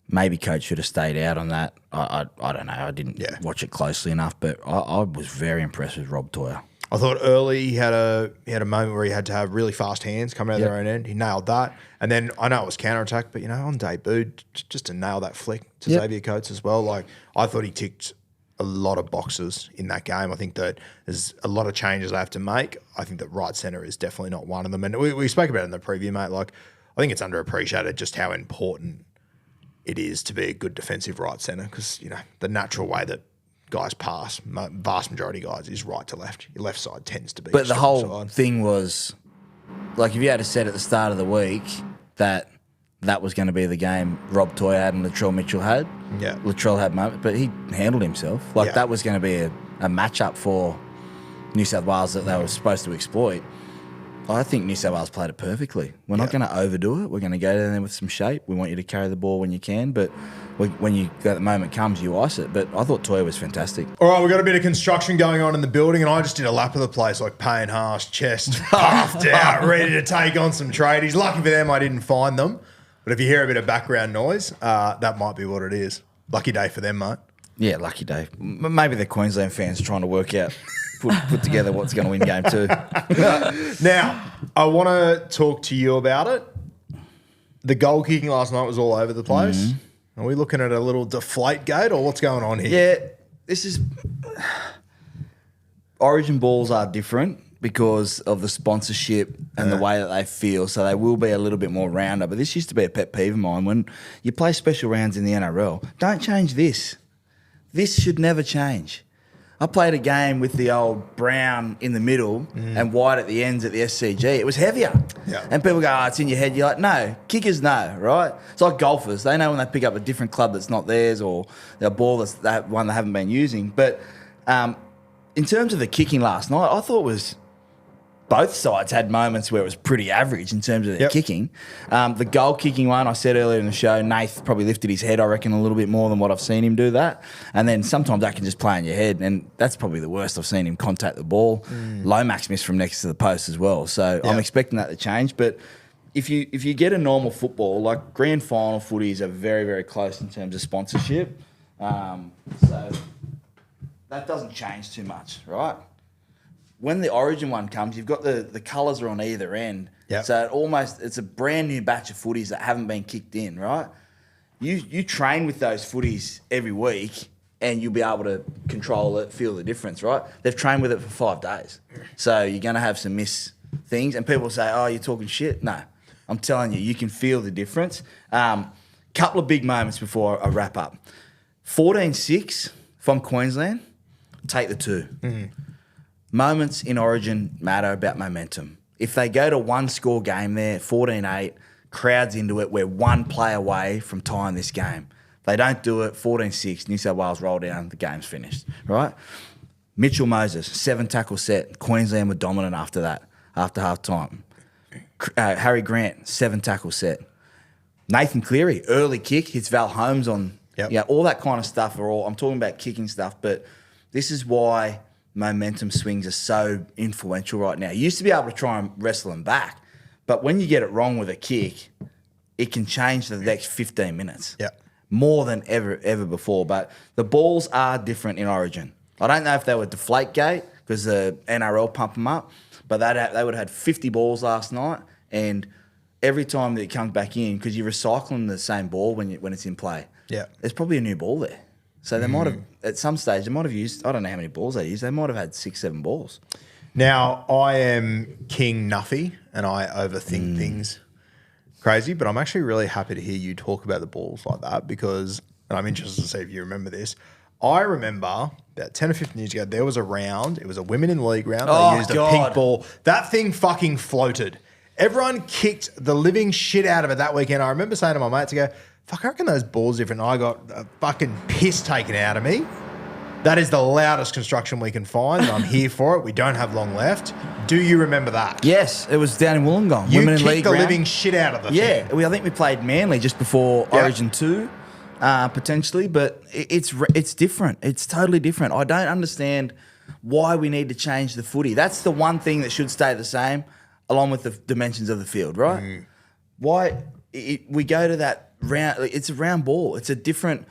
maybe Coach should have stayed out on that. I don't know. I didn't watch it closely enough, but I was very impressed with Rob Toyer. I thought early he had a moment where he had to have really fast hands coming out of their own end. He nailed that. And then I know it was counter-attack, but, on debut, just to nail that flick to Xavier Coates as well. I thought he ticked a lot of boxes in that game. I think that there's a lot of changes they have to make. I think that right centre is definitely not one of them. And we spoke about it in the preview, mate. I think it's underappreciated just how important it is to be a good defensive right centre because, the natural way that guys pass, vast majority of guys, is right to left. Your left side tends to be. But the whole side. thing was, if you had to said at the start of the week that was going to be the game Rob Toyer had and Latrell Mitchell had, Latrell had moments, but he handled himself. That was going to be a matchup for New South Wales that they were supposed to exploit. I think New South Wales played it perfectly. We're not going to overdo it. We're going to go down there with some shape. We want you to carry the ball when you can, but when the moment comes, you ice it. But I thought Toyer was fantastic. All right, we've got a bit of construction going on in the building, and I just did a lap of the place, Payne Haas, chest puffed out, ready to take on some tradies. Lucky for them, I didn't find them. But if you hear a bit of background noise, that might be what it is. Lucky day for them, mate. Yeah, lucky day. Maybe the Queensland fans trying to work out, put together what's going to win game 2. Now, I want to talk to you about it. The goal kicking last night was all over the place. Are we looking at a little deflate gate or what's going on here? Yeah, this is... Origin balls are different because of the sponsorship and the way that they feel. So they will be a little bit more rounder. But this used to be a pet peeve of mine. When you play special rounds in the NRL, don't change this. This should never change. I played a game with the old brown in the middle and white at the ends at the SCG. It was heavier. Yeah. And people go, it's in your head. You're like, no, kickers know, right? It's like golfers. They know when they pick up a different club that's not theirs or their ball that's that one they haven't been using. But in terms of the kicking last night, I thought it was both sides had moments where it was pretty average in terms of their kicking. The goal kicking one, I said earlier in the show, Nath probably lifted his head, I reckon, a little bit more than what I've seen him do that. And then sometimes that can just play in your head, and that's probably the worst I've seen him contact the ball. Lomax missed from next to the post as well. So I'm expecting that to change. But if you get a normal football, like grand final footies are very, very close in terms of sponsorship. So that doesn't change too much, right? When the Origin one comes, you've got the colours are on either end. Yep. So it's a brand new batch of footies that haven't been kicked in, right? You train with those footies every week and you'll be able to control it, feel the difference, right? They've trained with it for 5 days. So you're going to have some miss things. And people say, oh, you're talking shit. No, I'm telling you, you can feel the difference. Couple of big moments before I wrap up. 14-6 from Queensland, take the 2. Moments in Origin matter about momentum. If they go to one score game there, 14-8, crowds into it, we're one play away from tying this game. If they don't do it, 14-6, New South Wales roll down, the game's finished, right? Mitchell Moses, 7 tackle set. Queensland were dominant after that, after half time. Harry Grant, 7 tackle set. Nathan Cleary, early kick, hits Val Holmes on, all that kind of stuff I'm talking about kicking stuff, but this is why momentum swings are so influential right now. You used to be able to try and wrestle them back, but when you get it wrong with a kick, it can change the next 15 minutes. More than ever before. But the balls are different in Origin. I don't know if they were Deflategate because the NRL pumped them up, but they would have had 50 balls last night, and every time that it comes back in, because you're recycling the same ball when it's in play, there's probably a new ball there. So they might have, at some stage, they might have used, I don't know how many balls they used, they might have had 6-7 balls. Now, I am King Nuffy and I overthink things crazy, but I'm actually really happy to hear you talk about the balls like that because, and I'm interested to see if you remember this. I remember about 10 or 15 years ago, there was a round, it was a women in league round, they used a pink ball. That thing fucking floated. Everyone kicked the living shit out of it that weekend. I remember saying to my mates, I go, fuck, I reckon those balls are different. I got a fucking piss taken out of me. That is the loudest construction we can find, and I'm here for it. We don't have long left. Do you remember that? Yes, it was down in Wollongong. You Women in kicked league the round. living shit out of the thing. Yeah, I think we played Manly just before Origin 2, potentially, but it's different. It's totally different. I don't understand why we need to change the footy. That's the one thing that should stay the same, along with the dimensions of the field, right? Why we go to that round? It's a round ball. It's a different.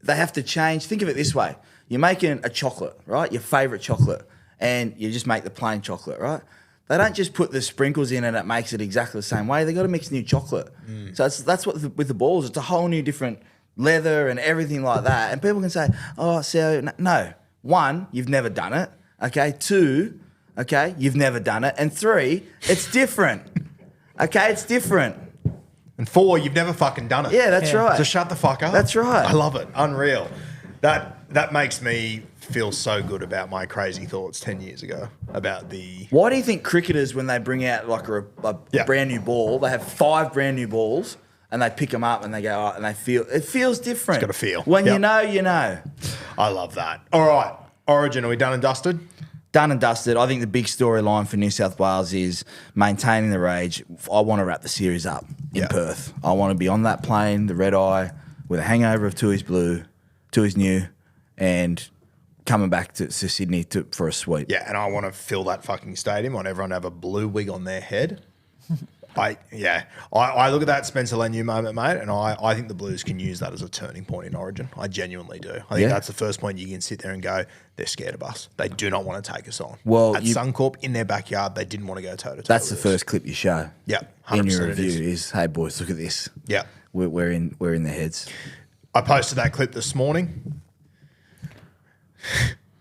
They have to change. Think of it this way: you're making a chocolate, right? Your favourite chocolate, and you just make the plain chocolate, right? They don't just put the sprinkles in and it makes it exactly the same way. They got to mix new chocolate. So that's what with the balls. It's a whole new different leather and everything like that. And people can say, "Oh, so no." 1, you've never done it. Okay. 2, okay, you've never done it. And 3, it's different. Okay, it's different. And 4, you've never fucking done it. Yeah, that's right. So shut the fuck up. That's right. I love it. Unreal. That makes me feel so good about my crazy thoughts 10 years ago about the... Why do you think cricketers, when they bring out like a brand new ball, they have 5 brand new balls and they pick them up and they go, oh, and they feel... It feels different. It's got to feel. When you know, you know. I love that. All right. Origin, are we done and dusted? Done and dusted. I think the big storyline for New South Wales is maintaining the rage. I want to wrap the series up in Perth. I want to be on that plane, the red eye, with a hangover of Tui's blue, Tui's new, and coming back to Sydney for a sweep. Yeah, and I want to fill that fucking stadium. I want everyone to have a blue wig on their head. I look at that Spencer Leniu moment, mate, and I think the Blues can use that as a turning point in Origin. I genuinely do. I think that's the first point you can sit there and go, they're scared of us. They do not want to take us on. Well, at Suncorp, in their backyard, they didn't want to go toe-to-toe. That's the first clip you show. Yeah, 100% in your review is, hey boys, look at this. Yeah. We're in their heads. I posted that clip this morning.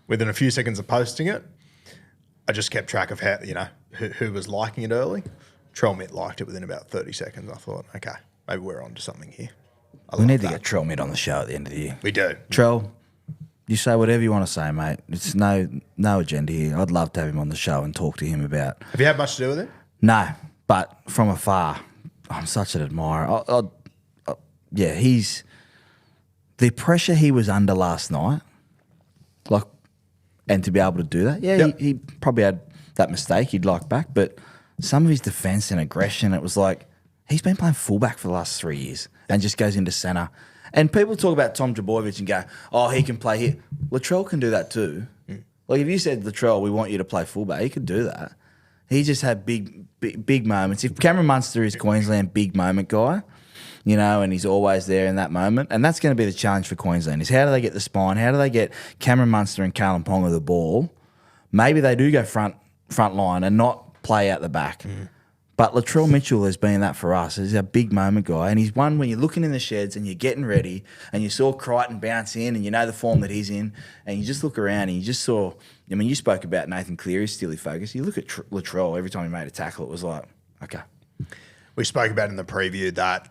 Within a few seconds of posting it, I just kept track of how, who was liking it early. Trell Mitt liked it within about 30 seconds. I thought, okay, maybe we're on to something here. We need to get Trell Mitt on the show at the end of the year. We do. Trell, you say whatever you want to say, mate. It's no agenda here. I'd love to have him on the show and talk to him about. Have you had much to do with it? No, but from afar, I'm such an admirer. He's the pressure he was under last night, and to be able to do that. Yeah, Yep. he probably had that mistake he'd like back, but some of his defence and aggression, it was like he's been playing fullback for the last 3 years and just goes into centre. And people talk about Tom Drabojevic and go, oh, he can play here. Latrell can do that too. Like if you said, Latrell, we want you to play fullback, he could do that. He just had big moments. If Cameron Munster is Queensland big moment guy, and he's always there in that moment, and that's going to be the challenge for Queensland is how do they get the spine? How do they get Cameron Munster and Callum Ponga the ball? Maybe they do go front line and not play out the back. But Latrell Mitchell has been that for us. He's a big moment guy, and he's one when you're looking in the sheds and you're getting ready and you saw Crichton bounce in and you know the form that he's in, and you just look around and you just saw, you spoke about Nathan Cleary still he focused. You look at Latrell, every time he made a tackle, it was like, okay. We spoke about in the preview that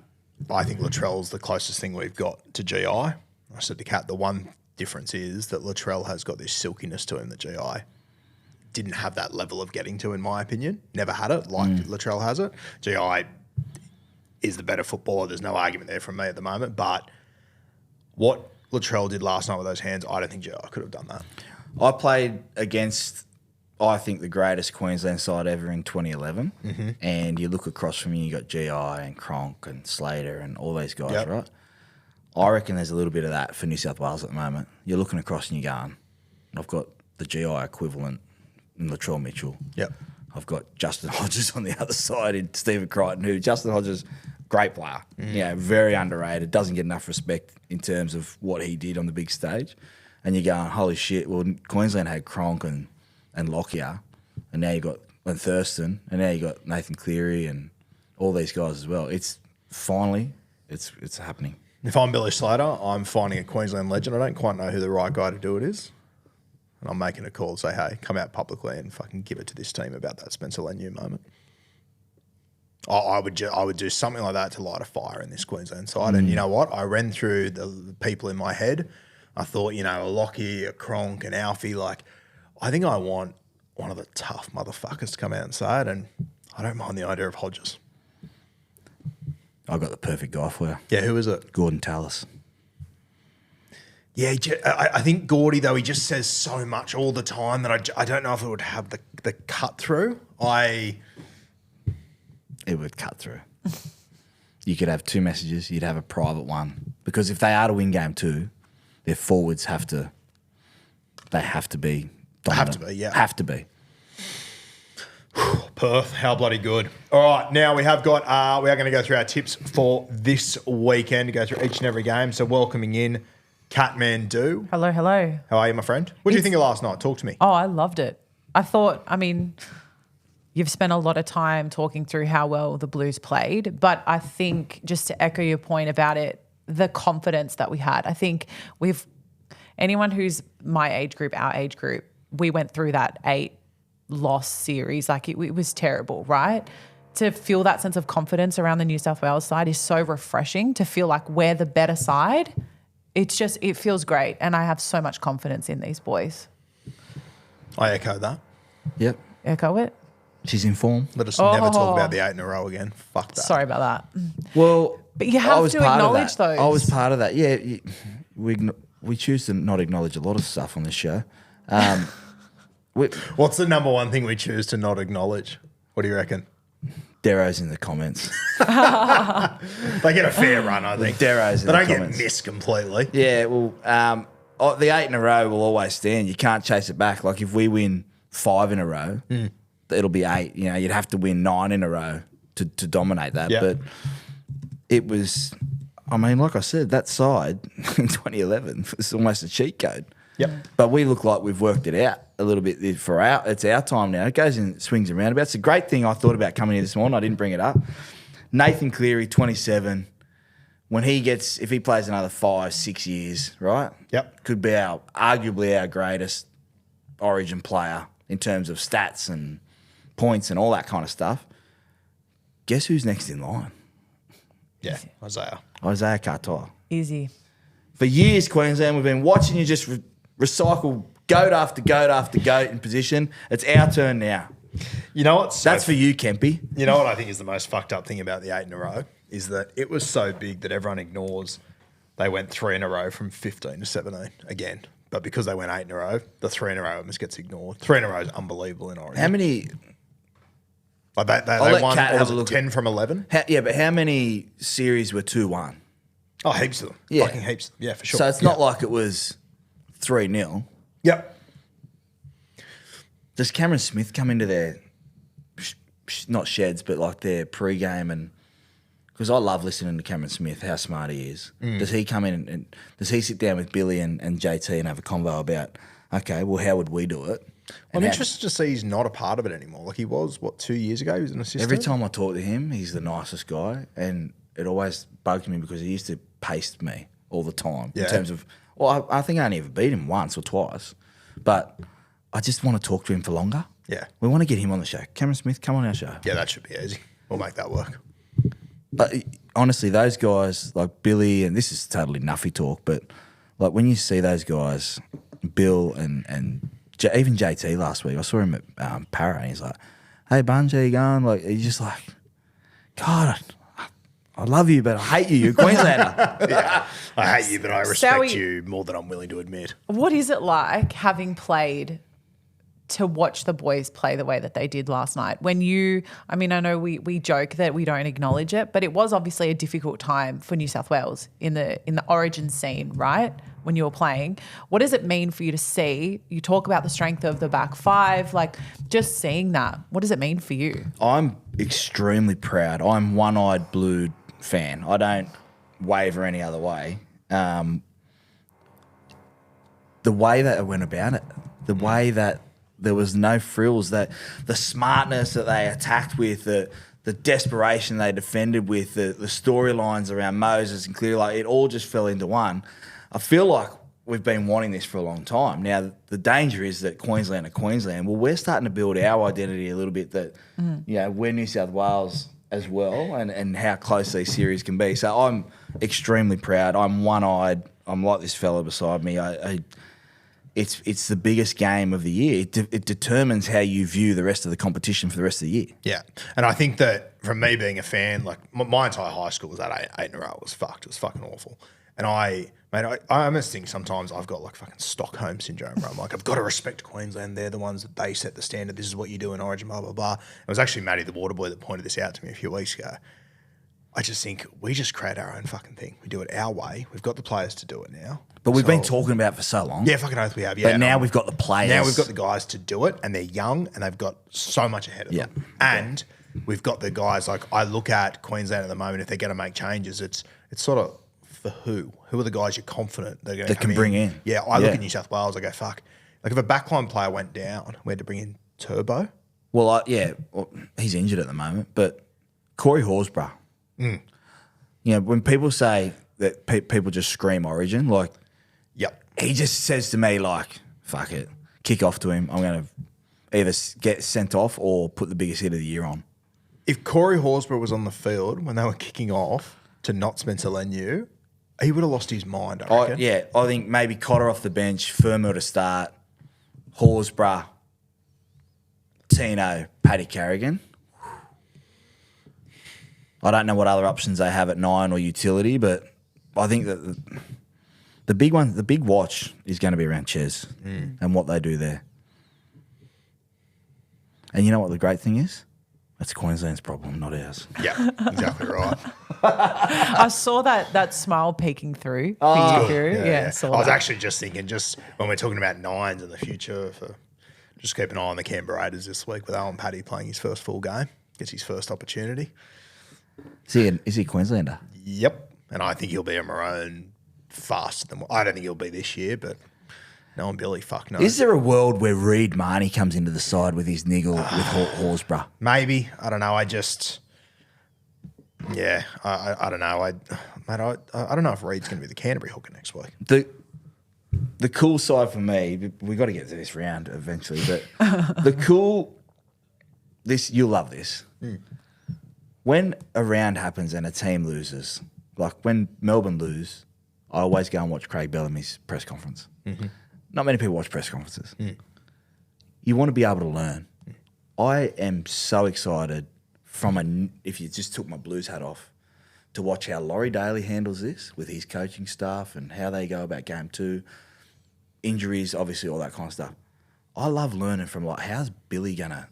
I think Latrell's the closest thing we've got to GI. I said to Kat, the one difference is that Latrell has got this silkiness to him that GI didn't have that level of getting to, in my opinion. Never had it like Latrell has it. GI is the better footballer. There's no argument there from me at the moment. But what Latrell did last night with those hands, I don't think GI could have done that. I played against, I think, the greatest Queensland side ever in 2011. And you look across from you got GI and Cronk and Slater and all these guys, right? I reckon there's a little bit of that for New South Wales at the moment. You're looking across and you're going, I've got the GI equivalent in Latrell Mitchell. Yep. I've got Justin Hodges on the other side in Stephen Crichton, who Justin Hodges, great player. Very underrated, doesn't get enough respect in terms of what he did on the big stage. And you're going, holy shit, well, Queensland had Cronk and Lockyer, and now you got Thurston, and now you got Nathan Cleary and all these guys as well. It's finally, it's happening. If I'm Billy Slater, I'm finding a Queensland legend. I don't quite know who the right guy to do it is. And I'm making a call and say, hey, come out publicly and fucking give it to this team about that Spencer Leniu moment. I would do something like that to light a fire in this Queensland side. And you know what? I ran through the people in my head. I thought, a Lockie, a Cronk, an Alfie. I think I want one of the tough motherfuckers to come out and say it. And I don't mind the idea of Hodges. I got the perfect guy for you. Yeah, who is it? Gordon Tallis. Yeah, I think Gordy, though, he just says so much all the time that I don't know if it would have the cut through. It would cut through. You could have two messages. You'd have a private one. Because if they are to win game two, their forwards have to be dominant. Have to be, yeah. Have to be. Perth, how bloody good. All right, now we have got, we are going to go through our tips for this weekend, to go through each and every game. So welcoming in Kathmandu. Hello, hello. How are you, my friend? What did you think of last night? Talk to me. Oh, I loved it. You've spent a lot of time talking through how well the Blues played, but I think just to echo your point about it, the confidence that we had. I think anyone who's my age group, our age group, we went through that 8-loss series. It was terrible, right? To feel that sense of confidence around the New South Wales side is so refreshing, to feel like we're the better side. It feels great, and I have so much confidence in these boys. I echo that. Yep. Echo it? She's in form. Let us never talk about the 8 in a row again. Fuck that. Sorry about that. Well, but you have to acknowledge those. I was part of that. Yeah, we choose to not acknowledge a lot of stuff on this show. What's the number one thing we choose to not acknowledge? What do you reckon? Dero's in the comments. They get a fair run, I think. Dero's in the comments. They don't get missed completely. Yeah, well, the 8 in a row will always stand. You can't chase it back. If we win 5 in a row, it'll be 8. You'd have to win 9 in a row to dominate that. Yep. But it was, like I said, that side in 2011 was almost a cheat code. Yep. But we look like we've worked it out a little bit it's our time now. It goes in swings and roundabouts. It's a great thing I thought about coming here this morning. I didn't bring it up. Nathan Cleary, 27. If he plays another 5-6 years, right? Yep. Could be arguably our greatest Origin player in terms of stats and points and all that kind of stuff. Guess who's next in line? Yeah, Isaiah. Isaiah Katoa. Easy. For years, Queensland, we've been watching you just recycle goat after goat after goat in position. It's our turn now. You know what? That's for you, Kempy. You know what I think is the most fucked up thing about the 8 in a row is that it was so big that everyone ignores they went 3 in a row from 15 to 17 again. But because they went 8 in a row, the 3 in a row almost gets ignored. 3 in a row is unbelievable in Origin. How many? Like they let won Kat what have was a it, look 10 from 11? Yeah, but how many series were 2-1? Oh, heaps of them. Yeah. Fucking heaps. Yeah, for sure. So it's not like it was 3-0. Yep. Does Cameron Smith come into their, not sheds, but like their pre-game and, because I love listening to Cameron Smith, how smart he is. Does he come in and does he sit down with Billy and JT and have a convo about, okay, well, how would we do it? I'm And interested to see he's not a part of it anymore. Like he was, 2 years ago? He was an assistant. every time I talk to him, he's the nicest guy, and it always bugged me because he used to paste me all the time in Yeah. terms of, well, I think I only ever beat him once or twice, but I just want to talk to him for longer. Yeah. We want to get him on the show. Cameron Smith, come on our show. Yeah, that should be easy. We'll make that work. But honestly, those guys like Billy, and this is totally nuffy talk, but like when you see those guys, Bill and even JT last week, I saw him at Para, and he's like, "Hey, Bunge, how you going?" Like he's just like, "God, I love you, but I hate you. You're a Queenslander." Yeah. I hate you, but I respect Sowie- you more than I'm willing to admit. What is it like having played to watch the boys play the way that they did last night? When you, I mean, I know we joke that we don't acknowledge it, but it was obviously a difficult time for New South Wales in the Origin scene, right? When you were playing, what does it mean for you to see? You talk about the strength of the back five, like just seeing that. What does it mean for you? I'm extremely proud. I'm one-eyed Blue fan. I don't waver any other way. The way that it went about it, the way that there was no frills, that the smartness that they attacked with, the desperation they defended with, the storylines around Moses and Cleary, like it all just fell into one. I feel like we've been wanting this for a long time. Now, the danger is that Queensland are Queensland. Well, we're starting to build our identity a little bit that, you know, we're New South Wales as well and how close these series can be. So I'm extremely proud. I'm one-eyed. I'm like this fella beside me. It's the biggest game of the year. It determines how you view the rest of the competition for the rest of the year. Yeah. And I think that from me being a fan, like my entire high school was at 8 in a row. It was fucked. It was fucking awful. And I almost think sometimes I've got like fucking Stockholm syndrome where I'm like, I've got to respect Queensland. They're the ones that they set the standard. This is what you do in Origin, blah, blah, blah. It was actually Matty the Waterboy that pointed this out to me a few weeks ago. I just think we just create our own fucking thing. We do it our way. We've got the players to do it now. But we've been talking about it for so long. Yeah, fucking oath we have. Yeah, But now we've got the players. Now we've got the guys to do it, and they're young, and they've got so much ahead of them. And we've got the guys, like I look at Queensland at the moment, if they're going to make changes, it's sort of for who? Who are the guys you're confident they're going to can bring in? Yeah, I look at New South Wales, I go, fuck. Like if a backline player went down, we had to bring in Turbo. Well, he's injured at the moment, but Corey Horsburgh. You know, when people say that people just scream Origin, like, Yep. he just says to me, like, fuck it, kick off to him. I'm going to either get sent off or put the biggest hit of the year on. If Corey Horsburgh was on the field when they were kicking off to not Spencer Leniu, he would have lost his mind, I reckon. I think maybe Cotter off the bench, Fermor to start, Horsburgh, Tino, Paddy Carrigan. I don't know what other options they have at 9 or utility, but I think that the big one, the big watch is going to be around Ches and what they do there. And you know what the great thing is? That's Queensland's problem, not ours. Yeah, exactly right. I saw that smile peeking through for you, Kuru. Yeah, saw I was that. actually just thinking, just when we're talking about nines in the future, just keep an eye on the Canberra Raiders this week with Owen Paddy playing his first full game, gets his first opportunity. Is he a Queenslander? Yep, and I think he'll be a Maroon faster than I don't think he'll be this year, but no one Billy fuck no. Is there a world where Reid Marnie comes into the side with his niggle with Horsburgh? Maybe, I don't know. I don't know. I don't know if Reid's going to be the Canterbury hooker next week. the cool side for me, we got to get to this round eventually, but you'll love this. When a round happens and a team loses, like when Melbourne lose, I always go and watch Craig Bellamy's press conference. Mm-hmm. Not many people watch press conferences. You want to be able to learn. I am so excited if you just took my Blues hat off, to watch how Laurie Daly handles this with his coaching staff and how they go about game 2, injuries, obviously all that kind of stuff. I love learning from how's Billy gonna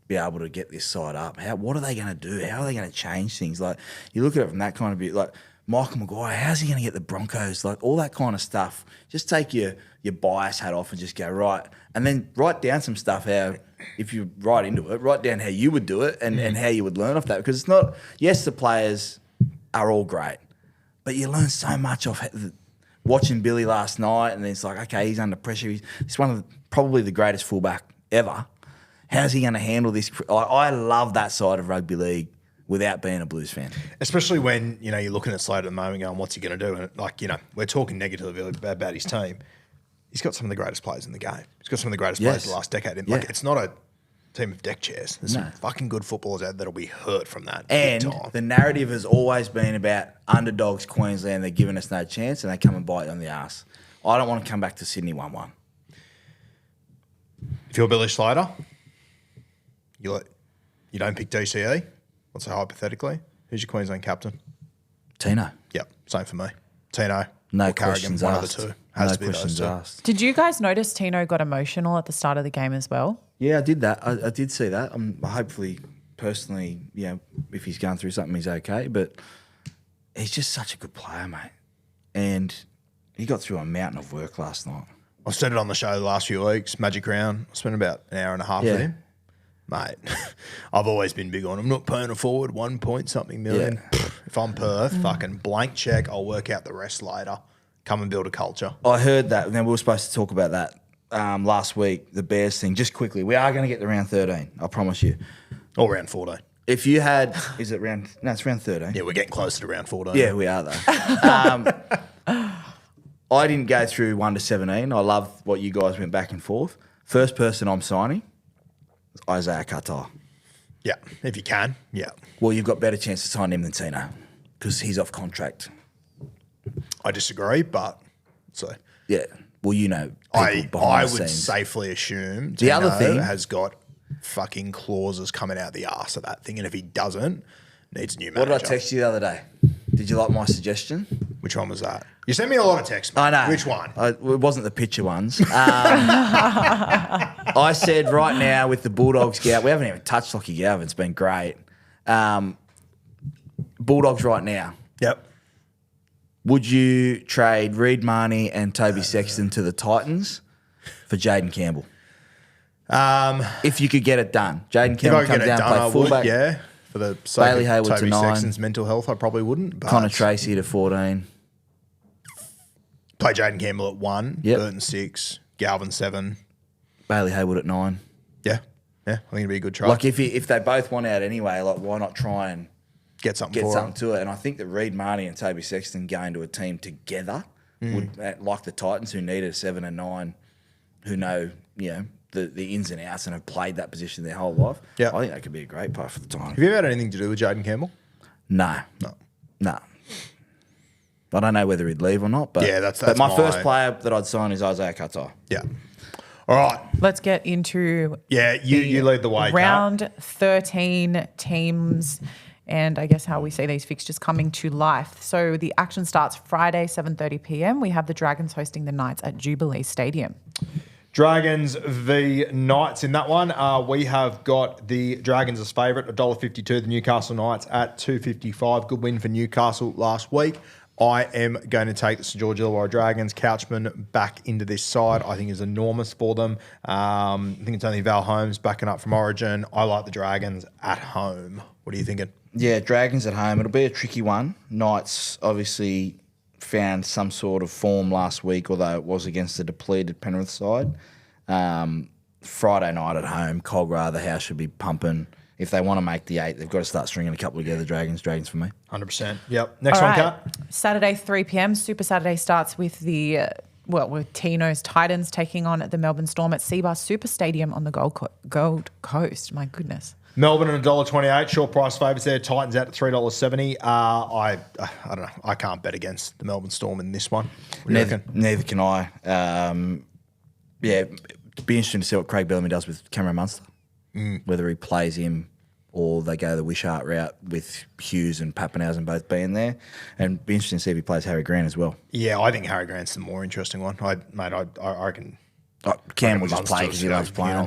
be able to get this side up? What are they gonna do? How are they gonna change things? Like you look at it from that kind of view, like Michael Maguire, how's he gonna get the Broncos? Like all that kind of stuff. Just take your bias hat off and just go right, and then write down some stuff. How if you write into it, write down how you would do it and how you would learn off that, because it's not. Yes, the players are all great, but you learn so much off watching Billy last night, and then it's like, okay, he's under pressure. He's one of probably the greatest fullback ever. How's he going to handle this? I love that side of rugby league without being a Blues fan. Especially when, you're looking at Slater at the moment going, what's he going to do? And we're talking negatively about his team. He's got some of the greatest players in the game. He's got some of the greatest players of the last decade. And it's not a team of deck chairs. There's some fucking good footballers out that'll be hurt from that. And the narrative has always been about underdogs Queensland. They're giving us no chance and they come and bite you on the arse. I don't want to come back to Sydney 1-1. If you're Billy Slater, you don't pick DCE. Let's say hypothetically. Who's your Queensland captain? Tino. Yep, same for me. Tino. No or Carrigan, questions one asked. of the two. Has to be questions those two. asked. Did you guys notice Tino got emotional at the start of the game as well? Yeah, I did that. I did see that. Hopefully, personally, if he's going through something, he's okay. But he's just such a good player, mate. And he got through a mountain of work last night. I've said it on the show the last few weeks. Magic Round. I spent about an hour and a half with him. Mate, I've always been big on him. Not paying a forward 1 point something million. Yeah. If I'm Perth, fucking blank check. I'll work out the rest later. Come and build a culture. I heard that. And then we were supposed to talk about that last week, the Bears thing. Just quickly, we are going to get to round 13. I promise you. Or round 14. If you had, is it round? No, it's round 13. Yeah, we're getting closer to round 14. Yeah, we are though. I didn't go through 1 to 17. I love what you guys went back and forth. First person I'm signing, Isaiah Qatar. Yeah, if you can. Yeah. Well, you've got better chance to sign him than Tino because he's off contract. I disagree, but so yeah. Well, I behind the would scenes. safely assume The Tino other thing has got fucking clauses coming out the arse of that thing, and if he doesn't, needs a new What manager. did I text you the other day? Did you like my suggestion? Which one was that? You sent me a lot of texts. I know. Which one? It wasn't the picture ones. I said right now with the Bulldogs Gout, we haven't even touched Lockie Galvin. It's been great. Bulldogs right now. Yep. Would you trade Reid Marnie and Toby Sexton to the Titans for Jaden Campbell? If you could get it done. Jaden If Campbell I could comes get it down, done, I play would, fullback. yeah. For the sake Bailey of Hayward to Toby 9. Sexton's mental health, I probably wouldn't. But Connor Tracy to 14. play Jaden Campbell at 1, Yep. Burton 6, Galvin 7. Bailey Hayward at 9. Yeah. Yeah, I think it'd be a good try. Like if they both want out anyway, like why not try and get something get for something him. to it? And I think that Reid Marnie and Toby Sexton going to a team together would, like the Titans who needed a 7 and 9, who know the ins and outs and have played that position their whole life. Yeah. I think that could be a great part for the Titans. Have you ever had anything to do with Jaden Campbell? No. I don't know whether he'd leave or not, but Yeah, that's but my my- first player that I'd sign is Isaiah Qatar. Yeah. All right. Let's get into Yeah, you lead the way, Kat. round 13 teams and I guess how we see these fixtures coming to life. So the action starts Friday, 7:30 p.m. We have the Dragons hosting the Knights at Jubilee Stadium. Dragons v Knights in that one. We have got the Dragons as favourite, $1.52. The Newcastle Knights at $2.55. Good win for Newcastle last week. I am going to take the St George Illawarra Dragons. Couchman back into this side, I think is enormous for them. I think it's only Val Holmes backing up from Origin. I like the Dragons at home. What are you thinking? Yeah, Dragons at home. It'll be a tricky one. Knights obviously found some sort of form last week, although it was against the depleted Penrith side. Friday night at home, Cogra, the house should be pumping. If they want to make the 8, they've got to start stringing a couple together. Dragons for me. 100%. Yep. Next All one, right. Kat. Saturday, 3 p.m. Super Saturday starts with the with Tino's Titans taking on the Melbourne Storm at Seabar Super Stadium on the Gold Coast. My goodness. Melbourne at $1.28, short price favourites there. Titans out at $3.70. I don't know. I can't bet against the Melbourne Storm in this one. What do you reckon? Neither can I. It'd be interesting to see what Craig Bellamy does with Cameron Munster. Whether he plays him or they go the Wishart route with Hughes and Pappenhausen both being there. And be interesting to see if he plays Harry Grant as well. Yeah, I think Harry Grant's the more interesting one. I reckon. Cam will just play because he loves playing.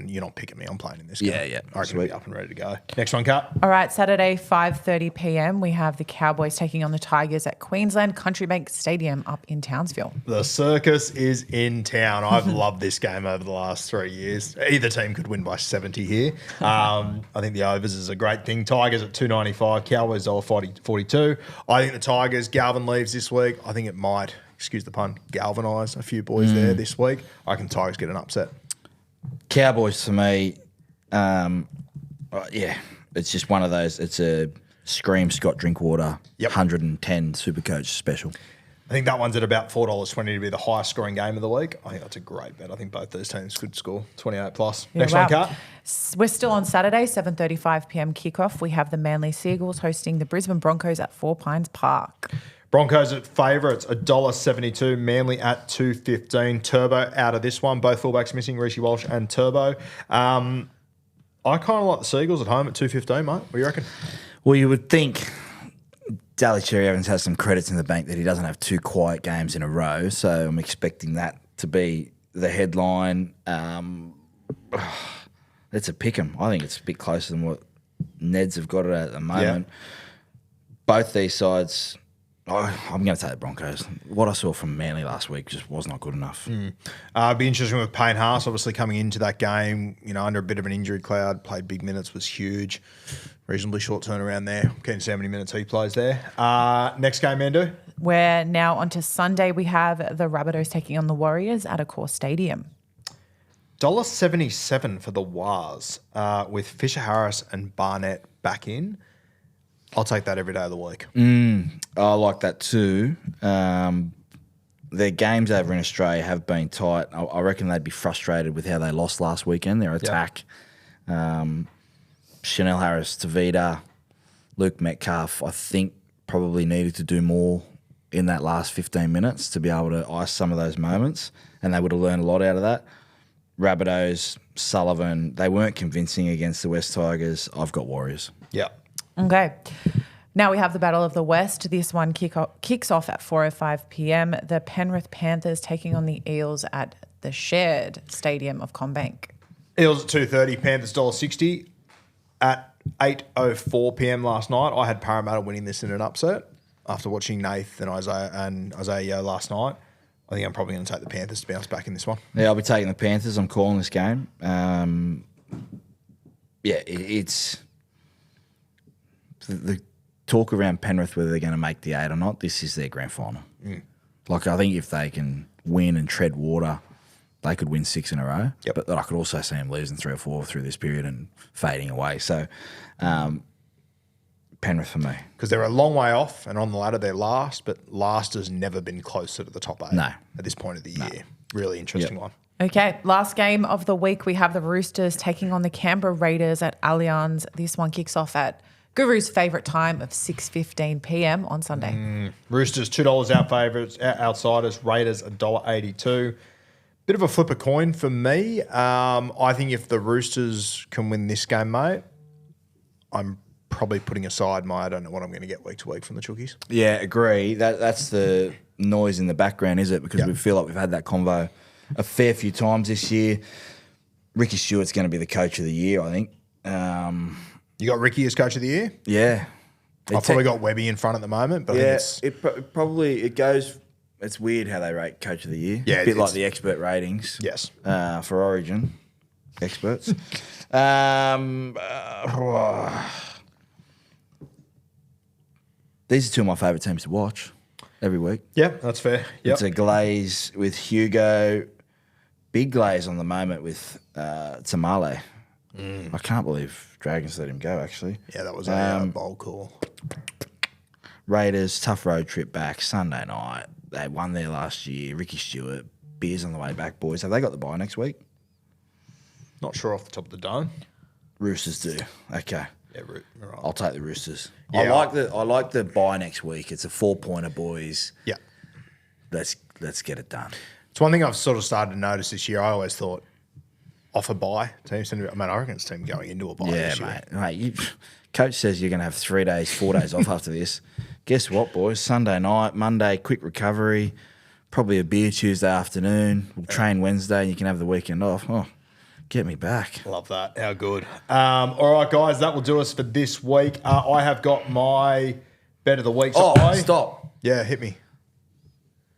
You're not picking me. I'm playing in this game. Yeah. I reckon we'll be up and ready to go. Next one, Kat. All right, Saturday, 5:30 p.m. We have the Cowboys taking on the Tigers at Queensland Country Bank Stadium up in Townsville. The circus is in town. I've loved this game over the last 3 years. Either team could win by 70 here. I think the overs is a great thing. Tigers at $2.95, Cowboys $1.42. I think the Tigers, Galvin leaves this week. I think it might, excuse the pun, galvanise a few boys there this week. I reckon Tigers get an upset. Cowboys for me, it's just one of those. It's a Scream Scott Drinkwater 110 Supercoach special. I think that one's at about $4.20 to be the highest scoring game of the week. I think that's a great bet. I think both those teams could score 28 plus. Yeah, Next one, Kat. We're still on Saturday, 7:35 p.m. kickoff. We have the Manly Seagulls hosting the Brisbane Broncos at Four Pines Park. Broncos at favourites, $1.72. Manly at $2.15. Turbo out of this one. Both fullbacks missing, Rishi Walsh and Turbo. I kind of like the Seagulls at home at $2.15, mate. What do you reckon? Well, you would think Daly Cherry Evans has some credits in the bank that he doesn't have two quiet games in a row, so I'm expecting that to be the headline. It's a pick 'em. I think it's a bit closer than what Neds have got it at the moment. Yeah. Both these sides... I'm going to take the Broncos. What I saw from Manly last week just was not good enough. It'd be interesting with Payne Haas, obviously coming into that game, under a bit of an injury cloud, played big minutes, was huge. Reasonably short turnaround there. Keen to see how many minutes he plays there. Next game, Mandu? We're now on to Sunday. We have the Rabbitohs taking on the Warriors at Accor Stadium. $1.77 for the Wars with Fisher Harris and Barnett back in. I'll take that every day of the week. I like that too. Their games over in Australia have been tight. I reckon they'd be frustrated with how they lost last weekend, their attack. Chanel Harris, Tavita, Luke Metcalf, I think probably needed to do more in that last 15 minutes to be able to ice some of those moments, and they would have learned a lot out of that. Rabbitohs, Sullivan, they weren't convincing against the West Tigers. I've got Warriors. Yeah. Okay. Now we have the Battle of the West. This one kicks off at 4:05 p.m. The Penrith Panthers taking on the Eels at the shared stadium of CommBank. Eels at $2.30, Panthers $1.60 at 8:04 p.m. last night. I had Parramatta winning this in an upset after watching Nath and Isaiah Yeo last night. I think I'm probably going to take the Panthers to bounce back in this one. Yeah, I'll be taking the Panthers. I'm calling this game. It's the talk around Penrith whether they're going to make the 8 or not. This is their grand final. Like, I think if they can win and tread water, they could win 6 in a row. Yep. But I could also see them losing 3 or 4 through this period and fading away. So, Penrith for me. Because they're a long way off, and on the ladder they're last, but last has never been closer to the top 8 at this point of the year. Really interesting one. Okay, last game of the week, we have the Roosters taking on the Canberra Raiders at Allianz. This one kicks off at Guru's favourite time of 6:15 p.m. on Sunday. Roosters $2 out favourites, outsiders. Raiders $1.82. Bit of a flip a coin for me. I think if the Roosters can win this game, mate, I'm probably putting aside I don't know what I'm going to get week to week from the Chookies. Yeah, agree. That's the noise in the background, is it? Because we feel like we've had that convo a fair few times this year. Ricky Stewart's going to be the coach of the year, I think. You got Ricky as coach of the year? Yeah. I've probably got Webby in front at the moment, but I think it goes. It's weird how they rate coach of the year. Yeah, a bit like the expert ratings. Yes. For Origin experts. These are two of my favourite teams to watch every week. Yeah, that's fair. Yep. It's a glaze with Hugo, big glaze on the moment with Tamale. I can't believe Dragons let him go, actually. Yeah, that was a bold call. Raiders, tough road trip back, Sunday night. They won there last year. Ricky Stewart, beers on the way back, boys. Have they got the bye next week? Not sure off the top of the dome. Roosters do. Okay. Yeah, right. I'll take the Roosters. Yeah, I like the bye next week. It's a 4-pointer, boys. Yeah. Let's get it done. It's one thing I've sort of started to notice this year. I always thought off a bye, teams tend to, I mean, I reckon it's team going into a bye this year. Mate, coach says you're going to have 3 days, 4 days off after this. Guess what, boys? Sunday night, Monday, quick recovery, probably a beer Tuesday afternoon. We'll train Wednesday and you can have the weekend off. Oh, get me back. Love that. How good. All right, guys, that will do us for this week. I have got my bet of the week. So Stop. Yeah, hit me.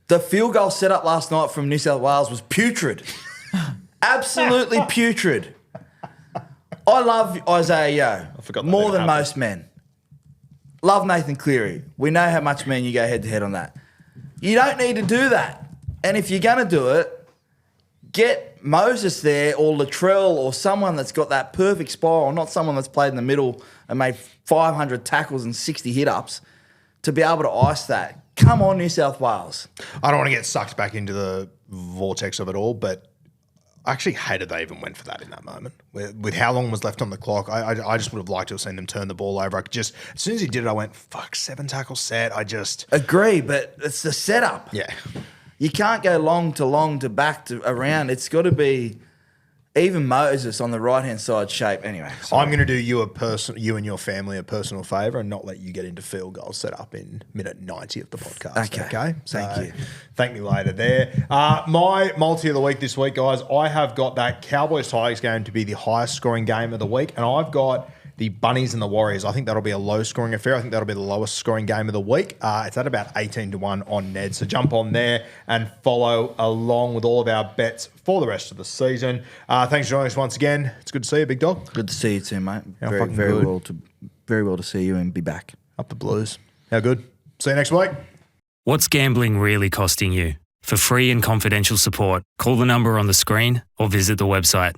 The field goal set up last night from New South Wales was putrid. Absolutely putrid. I love Isaiah Yeo more than most men. Love Nathan Cleary. We know how much men you go head-to-head on that. You don't need to do that. And if you're going to do it, get Moses there or Latrell or someone that's got that perfect spiral, not someone that's played in the middle and made 500 tackles and 60 hit-ups to be able to ice that. Come on, New South Wales. I don't want to get sucked back into the vortex of it all, but I actually hated they even went for that in that moment. With how long was left on the clock, I just would have liked to have seen them turn the ball over. As soon as he did it, I went, fuck, 7 tackle set. Agree, but it's the setup. Yeah. You can't go long to back to around. It's got to be even Moses on the right-hand side shape. Anyway, sorry. I'm going to do you and your family a personal favour and not let you get into field goal set up in minute 90 of the podcast. Okay? Thank you. Thank me later there. My multi of the week this week, guys, I have got that Cowboys-Tigers game to be the highest scoring game of the week, and I've got the Bunnies and the Warriors. I think that'll be a low-scoring affair. I think that'll be the lowest scoring game of the week. It's at about 18-1 on Ned. So jump on there and follow along with all of our bets for the rest of the season. Thanks for joining us once again. It's good to see you, big dog. Good to see you too, mate. How Very, fucking very good. well to see you and be back. Up the Blues. How good. See you next week. What's gambling really costing you? For free and confidential support, call the number on the screen or visit the website